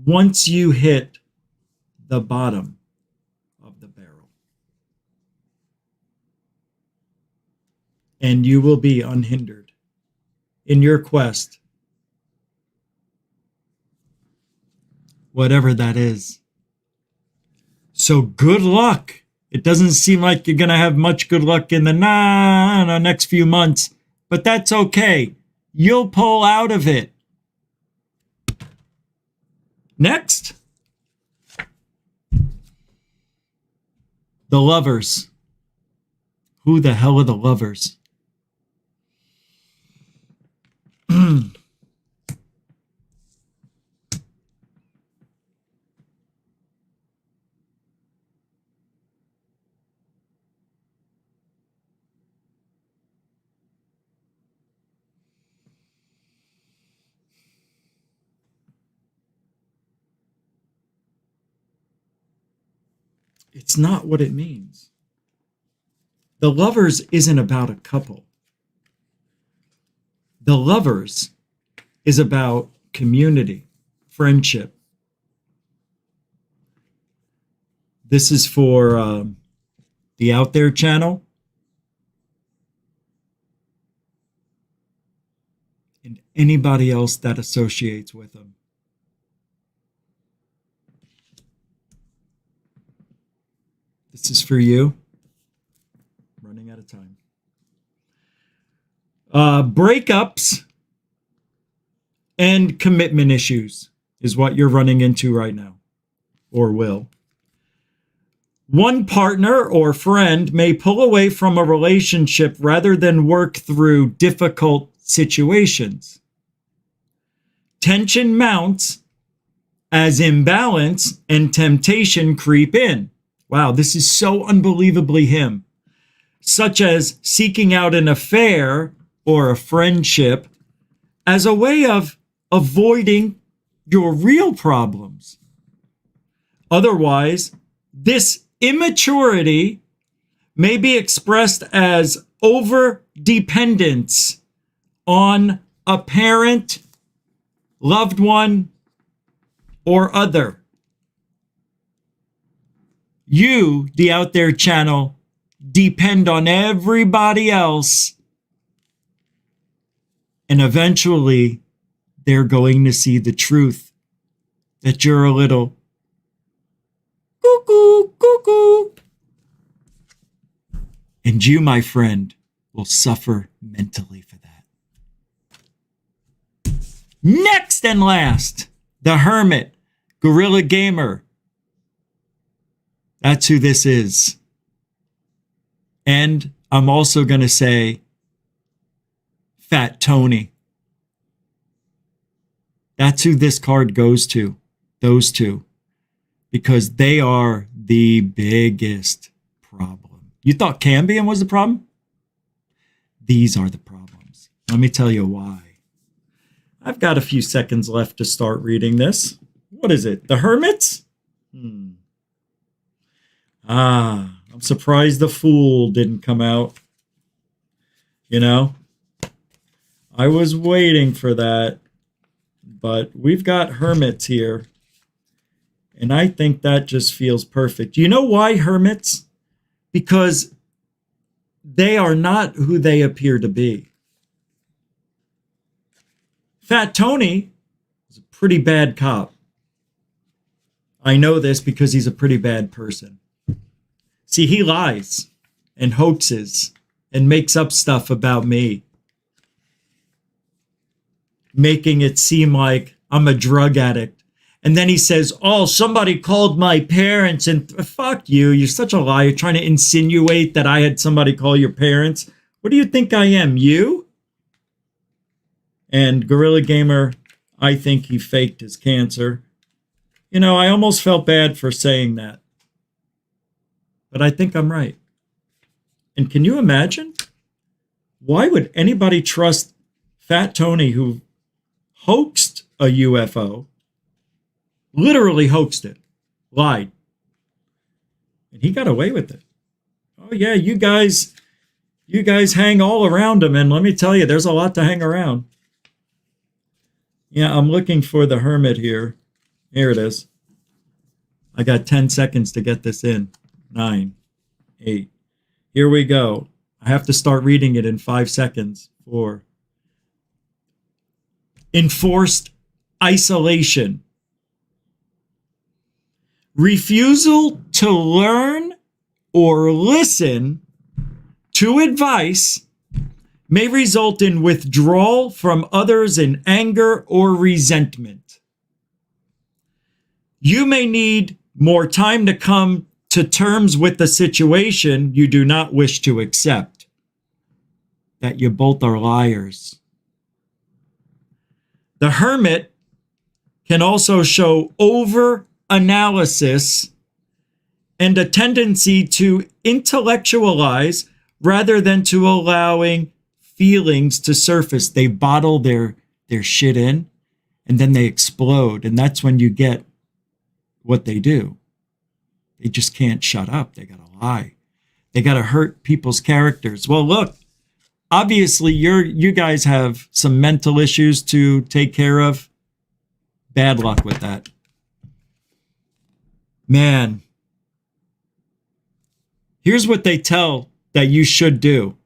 once you hit the bottom of the barrel. And you will be unhindered in your quest, whatever that is. So good luck. It doesn't seem like you're going to have much good luck in the next few months, but that's okay. You'll pull out of it. Next, the lovers. Who the hell are the lovers? It's not what it means. The lovers isn't about a couple. The lovers is about community, friendship. This is for the Out There channel. And anybody else that associates with them. This is for you. Running out of time. Breakups and commitment issues is what you're running into right now, or will. One partner or friend may pull away from a relationship rather than work through difficult situations. Tension mounts as imbalance and temptation creep in. Wow, this is so unbelievably him. Such as seeking out an affair or a friendship as a way of avoiding your real problems. Otherwise, this immaturity may be expressed as over-dependence on a parent, loved one, or other. You, the Out There channel, depend on everybody else, and eventually they're going to see the truth that you're a little cuckoo, cuckoo. And you, my friend, will suffer mentally for that. Next and last, the Hermit, Gorilla Gamer. That's who this is. And I'm also going to say Fat Tony. That's who this card goes to. Those two. Because they are the biggest problem. You thought Cambium was the problem? These are the problems. Let me tell you why. I've got a few seconds left to start reading this. What is it? The Hermits? I'm surprised the Fool didn't come out. You know, I was waiting for that, but we've got Hermits here, and I think that just feels perfect. You know why Hermits? Because they are not who they appear to be. Fat Tony is a pretty bad cop. I know this because he's a pretty bad person. See, he lies and hoaxes and makes up stuff about me, making it seem like I'm a drug addict. And then he says, oh, somebody called my parents, and fuck you. You're such a liar, trying to insinuate that I had somebody call your parents. What do you think I am, you? And Gorilla Gamer, I think he faked his cancer. You know, I almost felt bad for saying that. But I think I'm right. And can you imagine? Why would anybody trust Fat Tony, who hoaxed a UFO, literally hoaxed it, lied, and he got away with it? Oh yeah, you guys hang all around him, and let me tell you, there's a lot to hang around. Yeah, I'm looking for the hermit here. Here it is. I got 10 seconds to get this in. 9, 8. Here we go. I have to start reading it in 5 seconds. 4. Enforced isolation. Refusal to learn or listen to advice may result in withdrawal from others in anger or resentment. You may need more time to come to terms with the situation you do not wish to accept. That you both are liars. The hermit can also show over-analysis and a tendency to intellectualize rather than to allowing feelings to surface. They bottle their shit in and then they explode. And that's when you get what they do. They just can't shut up. They got to lie. They got to hurt people's characters. Well, look, obviously you guys have some mental issues to take care of. Bad luck with that. Man, here's what they tell that you should do.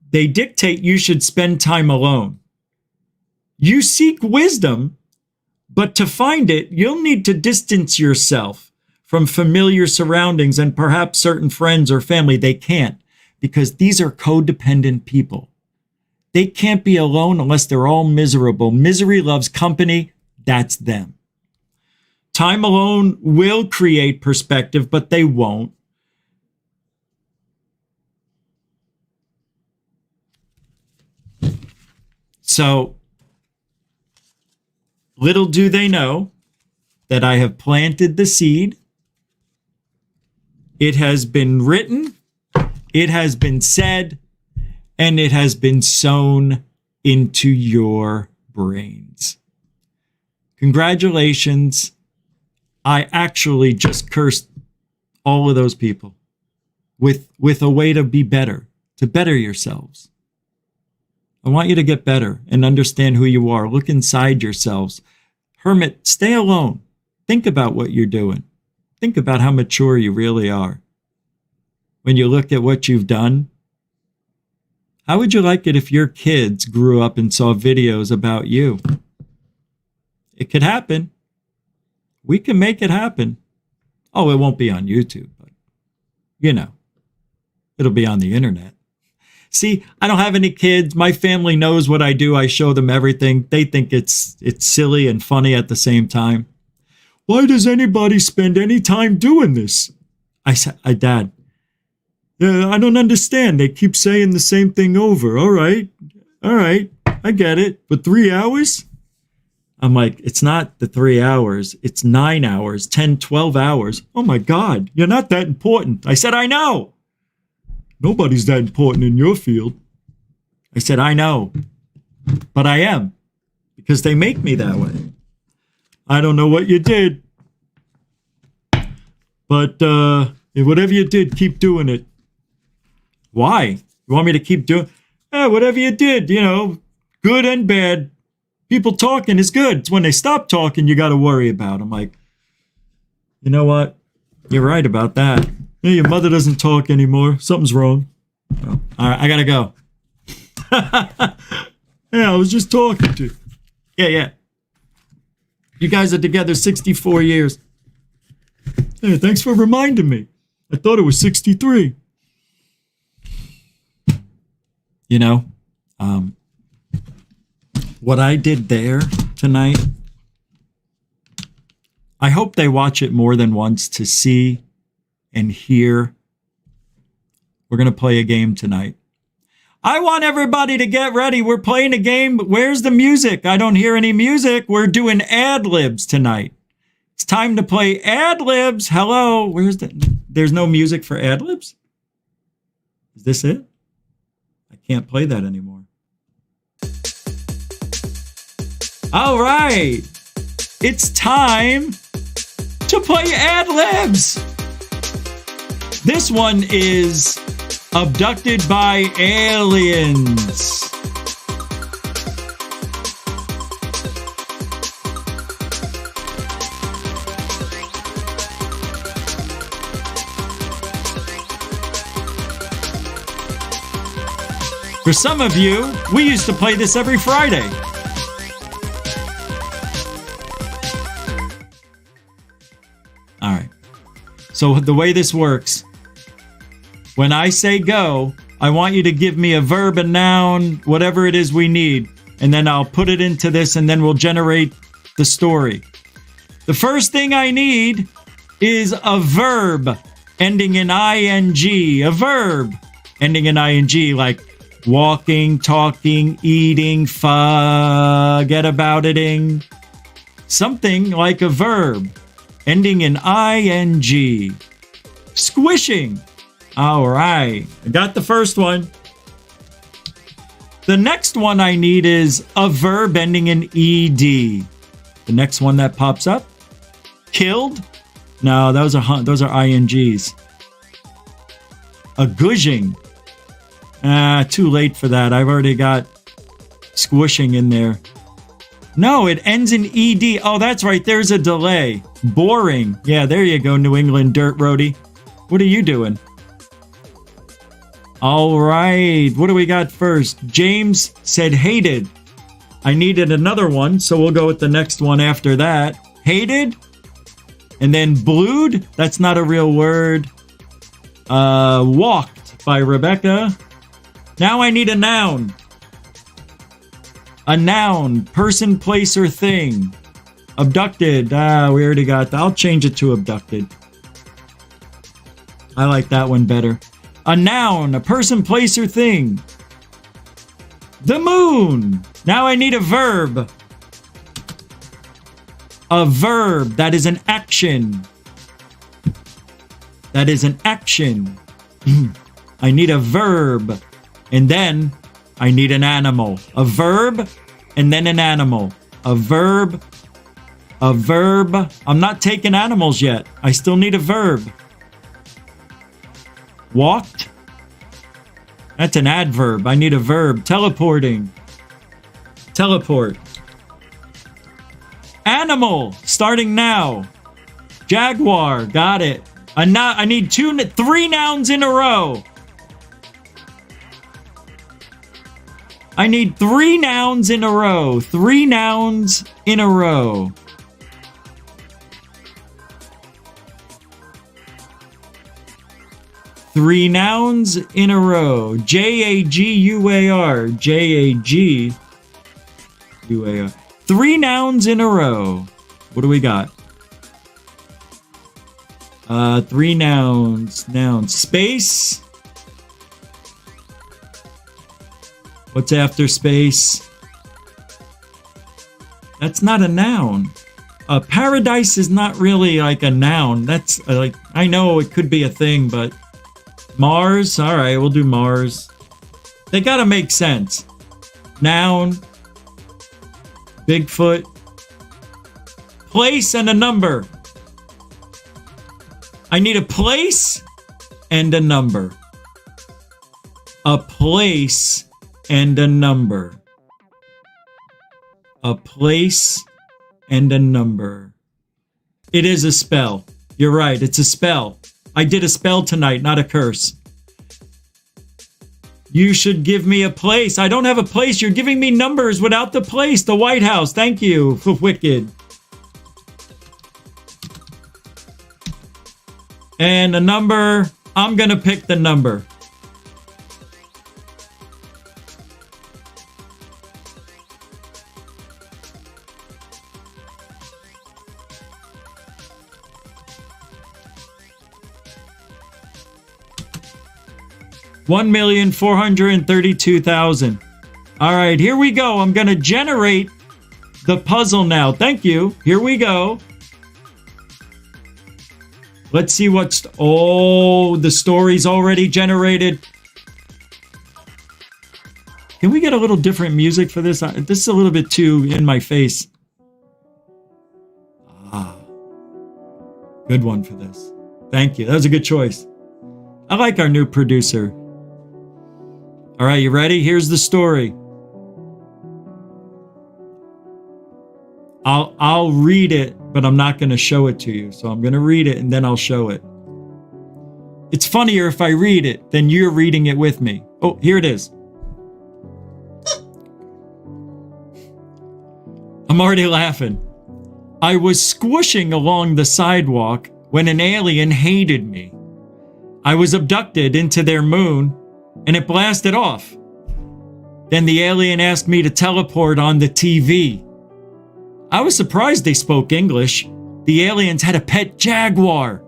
They dictate you should spend time alone. You seek wisdom, but to find it, you'll need to distance yourself from familiar surroundings and perhaps certain friends or family. They can't, because these are codependent people. They can't be alone unless they're all miserable. Misery loves company. That's them. Time alone will create perspective, but they won't. So, little do they know that I have planted the seed. It has been written, it has been said, and it has been sown into your brains. Congratulations. I actually just cursed all of those people with a way to be better, to better yourselves. I want you to get better and understand who you are. Look inside yourselves. Hermit, stay alone. Think about what you're doing. Think about how mature you really are. When you look at what you've done, how would you like it if your kids grew up and saw videos about you? It could happen. We can make it happen. Oh, it won't be on YouTube, but you know, it'll be on the internet. See, I don't have any kids. My family knows what I do. I show them everything. They think it's silly and funny at the same time. Why does anybody spend any time doing this? I said, Dad, I don't understand. They keep saying the same thing over. All right, I get it. But 3 hours? I'm like, it's not the 3 hours. It's 9 hours, 10, 12 hours. Oh my God, you're not that important. I said, I know. Nobody's that important in your field. I said, I know, but I am, because they make me that way. I don't know what you did, but whatever you did, keep doing it. Why? You want me to keep doing? Whatever you did, you know, good and bad. People talking is good. It's when they stop talking you got to worry about. I'm like, you know what? You're right about that. Hey, your mother doesn't talk anymore. Something's wrong. Well, all right, I gotta go. Yeah, I was just talking to you. Yeah. You guys are together 64 years. Hey, thanks for reminding me. I thought it was 63. You know, what I did there tonight, I hope they watch it more than once to see and hear. We're going to play a game tonight. I want everybody to get ready. We're playing a game. Where's the music? I don't hear any music. We're doing ad libs tonight. It's time to play ad libs. Hello. There's no music for ad libs? Is this it? Can't play that anymore. All right. It's time to play ad libs. This one is Abducted by Aliens. For some of you, we used to play this every Friday. All right. So the way this works, when I say go, I want you to give me a verb, a noun, whatever it is we need, and then I'll put it into this, and then we'll generate the story. The first thing I need is a verb ending in ing, a verb ending in ing, like walking, talking, eating, forget about it-ing. Something like a verb ending in ing. Squishing. All right. I got the first one. The next one I need is a verb ending in ed. The next one that pops up. Killed. No, those are ings. A gushing. Too late for that. I've already got squishing in there. No, it ends in ed. Oh, that's right. There's a delay. Boring. Yeah, there you go, New England dirt roadie. What are you doing? All right. What do we got first? James said hated. I needed another one, so we'll go with the next one after that. Hated. And then blued. That's not a real word. Walked by Rebecca. Now I need a noun. A noun, person, place, or thing. Abducted. We already got that. I'll change it to abducted. I like that one better. A noun, a person, place, or thing. The moon. Now I need a verb. A verb. That is an action. That is an action. I need a verb. And then I need an animal. A verb and then an animal. A verb. A verb. I'm not taking animals yet. I still need a verb. Walked. That's an adverb. I need a verb. Teleporting. Teleport. Animal. Starting now. Jaguar. Got it. I need three nouns in a row. I need three nouns in a row. Three nouns in a row. Three nouns in a row. Jaguar. Jaguar. Three nouns in a row. What do we got? Three nouns. Nouns. Space. What's after space? That's not a noun. Paradise is not really like a noun. That's like, I know it could be a thing, but Mars. All right, we'll do Mars. They gotta make sense. Noun. Bigfoot. Place and a number. I need a place and a number. A place and a number. A place and a number. It is a spell. You're right, it's a spell. I did a spell tonight, not a curse. You should give me a place. I don't have a place. You're giving me numbers without the place. The White House. Thank you, wicked. And a number. I'm going to pick the number. $1,432,000. All right, here we go. I'm going to generate the puzzle now. Thank you. Here we go. Let's see what's... Oh, the story's already generated. Can we get a little different music for this? This is a little bit too in my face. Good one for this. Thank you. That was a good choice. I like our new producer. All right, you ready? Here's the story. I'll read it, but I'm not going to show it to you. So I'm going to read it and then I'll show it. It's funnier if I read it than you're reading it with me. Oh, here it is. I'm already laughing. I was squishing along the sidewalk when an alien hated me. I was abducted into their moon and it blasted off. Then the alien asked me to teleport on the TV. I was surprised they spoke English. The aliens had a pet jaguar.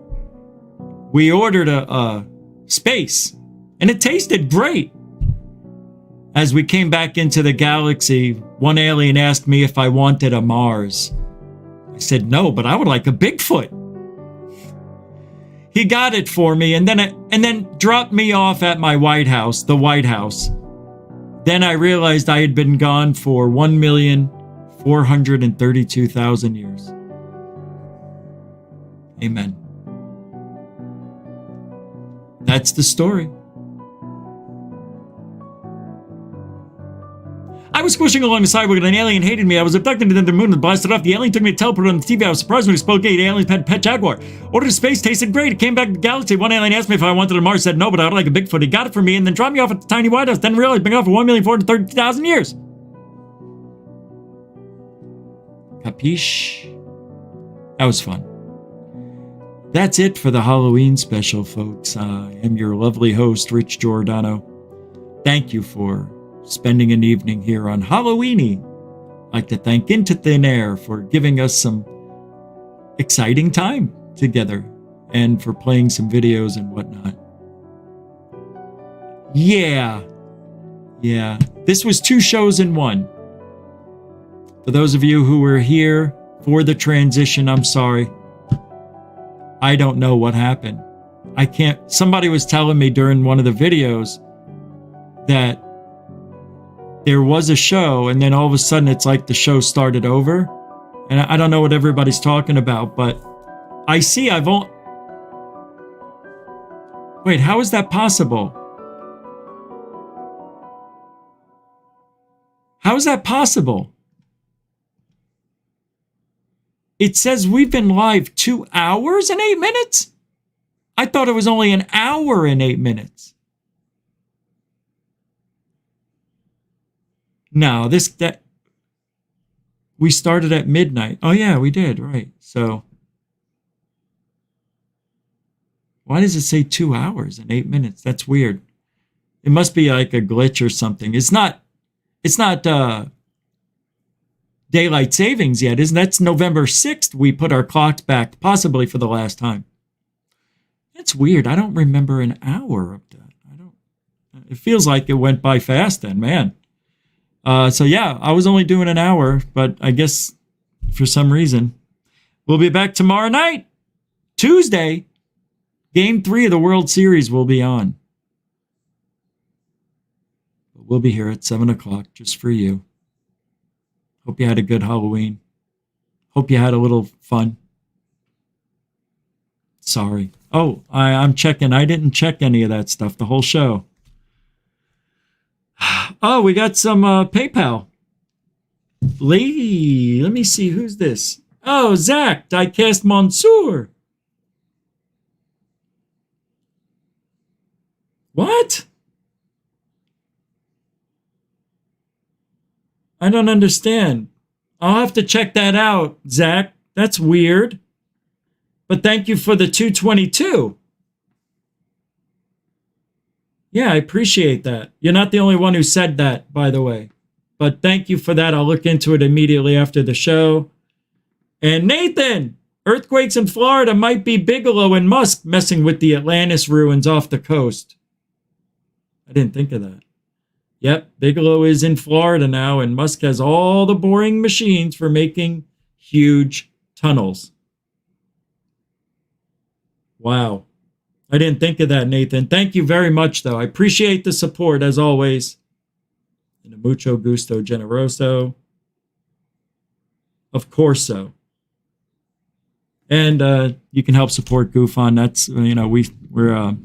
We ordered a space and it tasted great. As we came back into the galaxy, one alien asked me if I wanted a Mars. I said no, but I would like a Bigfoot. He got it for me and then dropped me off at my White House, the White House. Then I realized I had been gone for 1,432,000 years. Amen. That's the story. I was squishing along the sidewalk and an alien hated me. I was abducted into the moon and blasted off. The alien took me to teleport on the TV. I was surprised when he spoke gay. The aliens had a pet jaguar. Ordered space, tasted great. It came back to the galaxy. One alien asked me if I wanted a Mars. I said no, but I would like a Bigfoot. He got it for me and then dropped me off at the tiny White House. Then realized I'd been gone for 1,432,000 years. Capiche? That was fun. That's it for the Halloween special, folks. I am your lovely host, Rich Giordano. Thank you for spending an evening here on Halloweeny. I'd like to thank Into Thin Air for giving us some exciting time together and for playing some videos and whatnot. Yeah. This was 2 shows in one. For those of you who were here for the transition, I'm sorry. I don't know what happened. Somebody was telling me during one of the videos that there was a show and then all of a sudden it's like the show started over. And I don't know what everybody's talking about, but I see Wait, how is that possible? How is that possible? It says we've been live 2 hours and 8 minutes? I thought it was only an hour and 8 minutes. No, we started at midnight. Oh yeah, we did, right. So why does it say 2 hours and 8 minutes? That's weird. It must be like a glitch or something. It's not daylight savings yet, isn't that's November 6th we put our clocks back, possibly for the last time. That's weird. I don't remember an hour of that. It feels like it went by fast then, man. So yeah, I was only doing an hour, but I guess for some reason. We'll be back tomorrow night, Tuesday. Game 3 of the World Series will be on. We'll be here at 7 o'clock just for you. Hope you had a good Halloween. Hope you had a little fun. Sorry. Oh, I'm checking. I didn't check any of that stuff the whole show. Oh, we got some PayPal. Lee, let me see. Who's this? Oh, Zach, Diecast Mansour. What? I don't understand. I'll have to check that out, Zach. That's weird. But thank you for the 222. Yeah, I appreciate that. You're not the only one who said that, by the way. But thank you for that. I'll look into it immediately after the show. And Nathan, earthquakes in Florida might be Bigelow and Musk messing with the Atlantis ruins off the coast. I didn't think of that. Yep, Bigelow is in Florida now, and Musk has all the boring machines for making huge tunnels. Wow. I didn't think of that, Nathan. Thank you very much, though. I appreciate the support, as always. and a mucho gusto generoso. Of course so. And you can help support GoofOn. That's, we're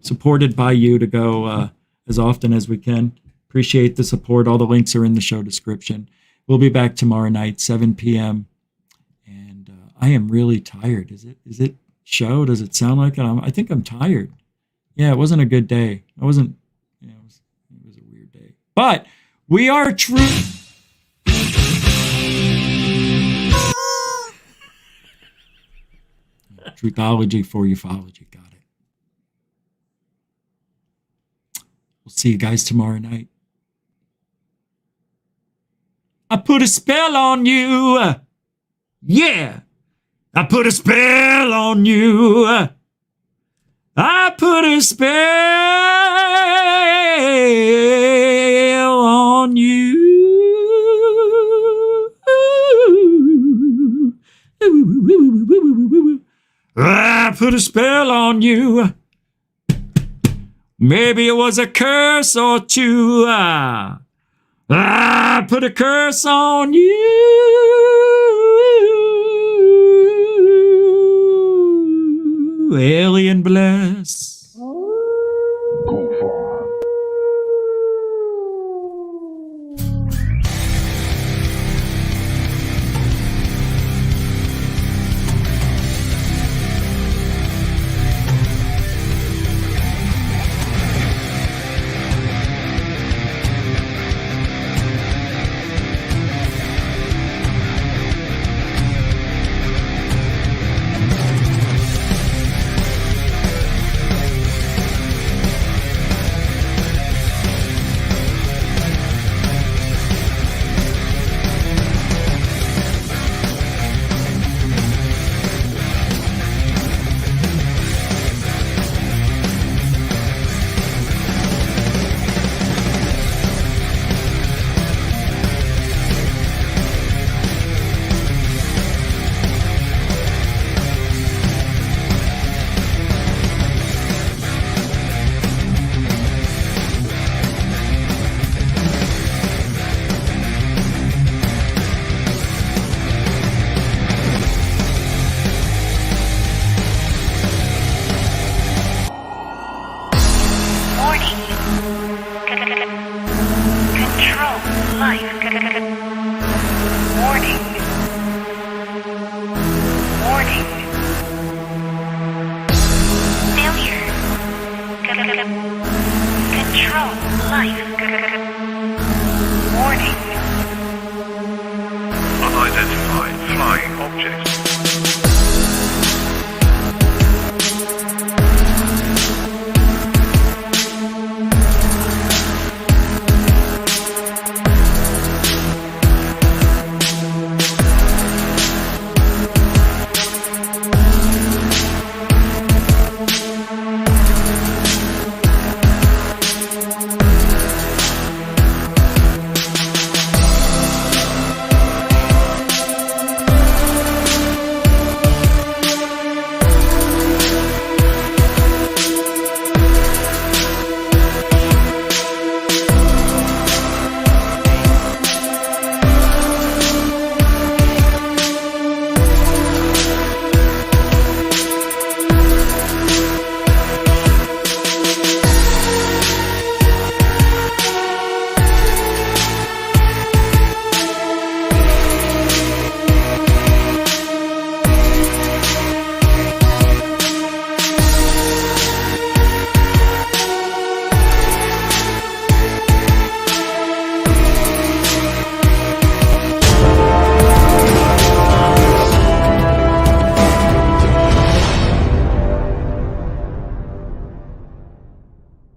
supported by you to go as often as we can. Appreciate the support. All the links are in the show description. We'll be back tomorrow night, 7 p.m. And I am really tired. Is it show? Does it sound like it? I think I'm tired. Yeah, it wasn't a good day. It was a weird day. But we are true. Truthology for ufology. Got it. We'll see you guys tomorrow night. I put a spell on you. Yeah. I put a spell on you. I put a spell on you. I put a spell on you. Maybe it was a curse or two. I put a curse on you. Alien bless. Control life. Warning. Unidentified flying object.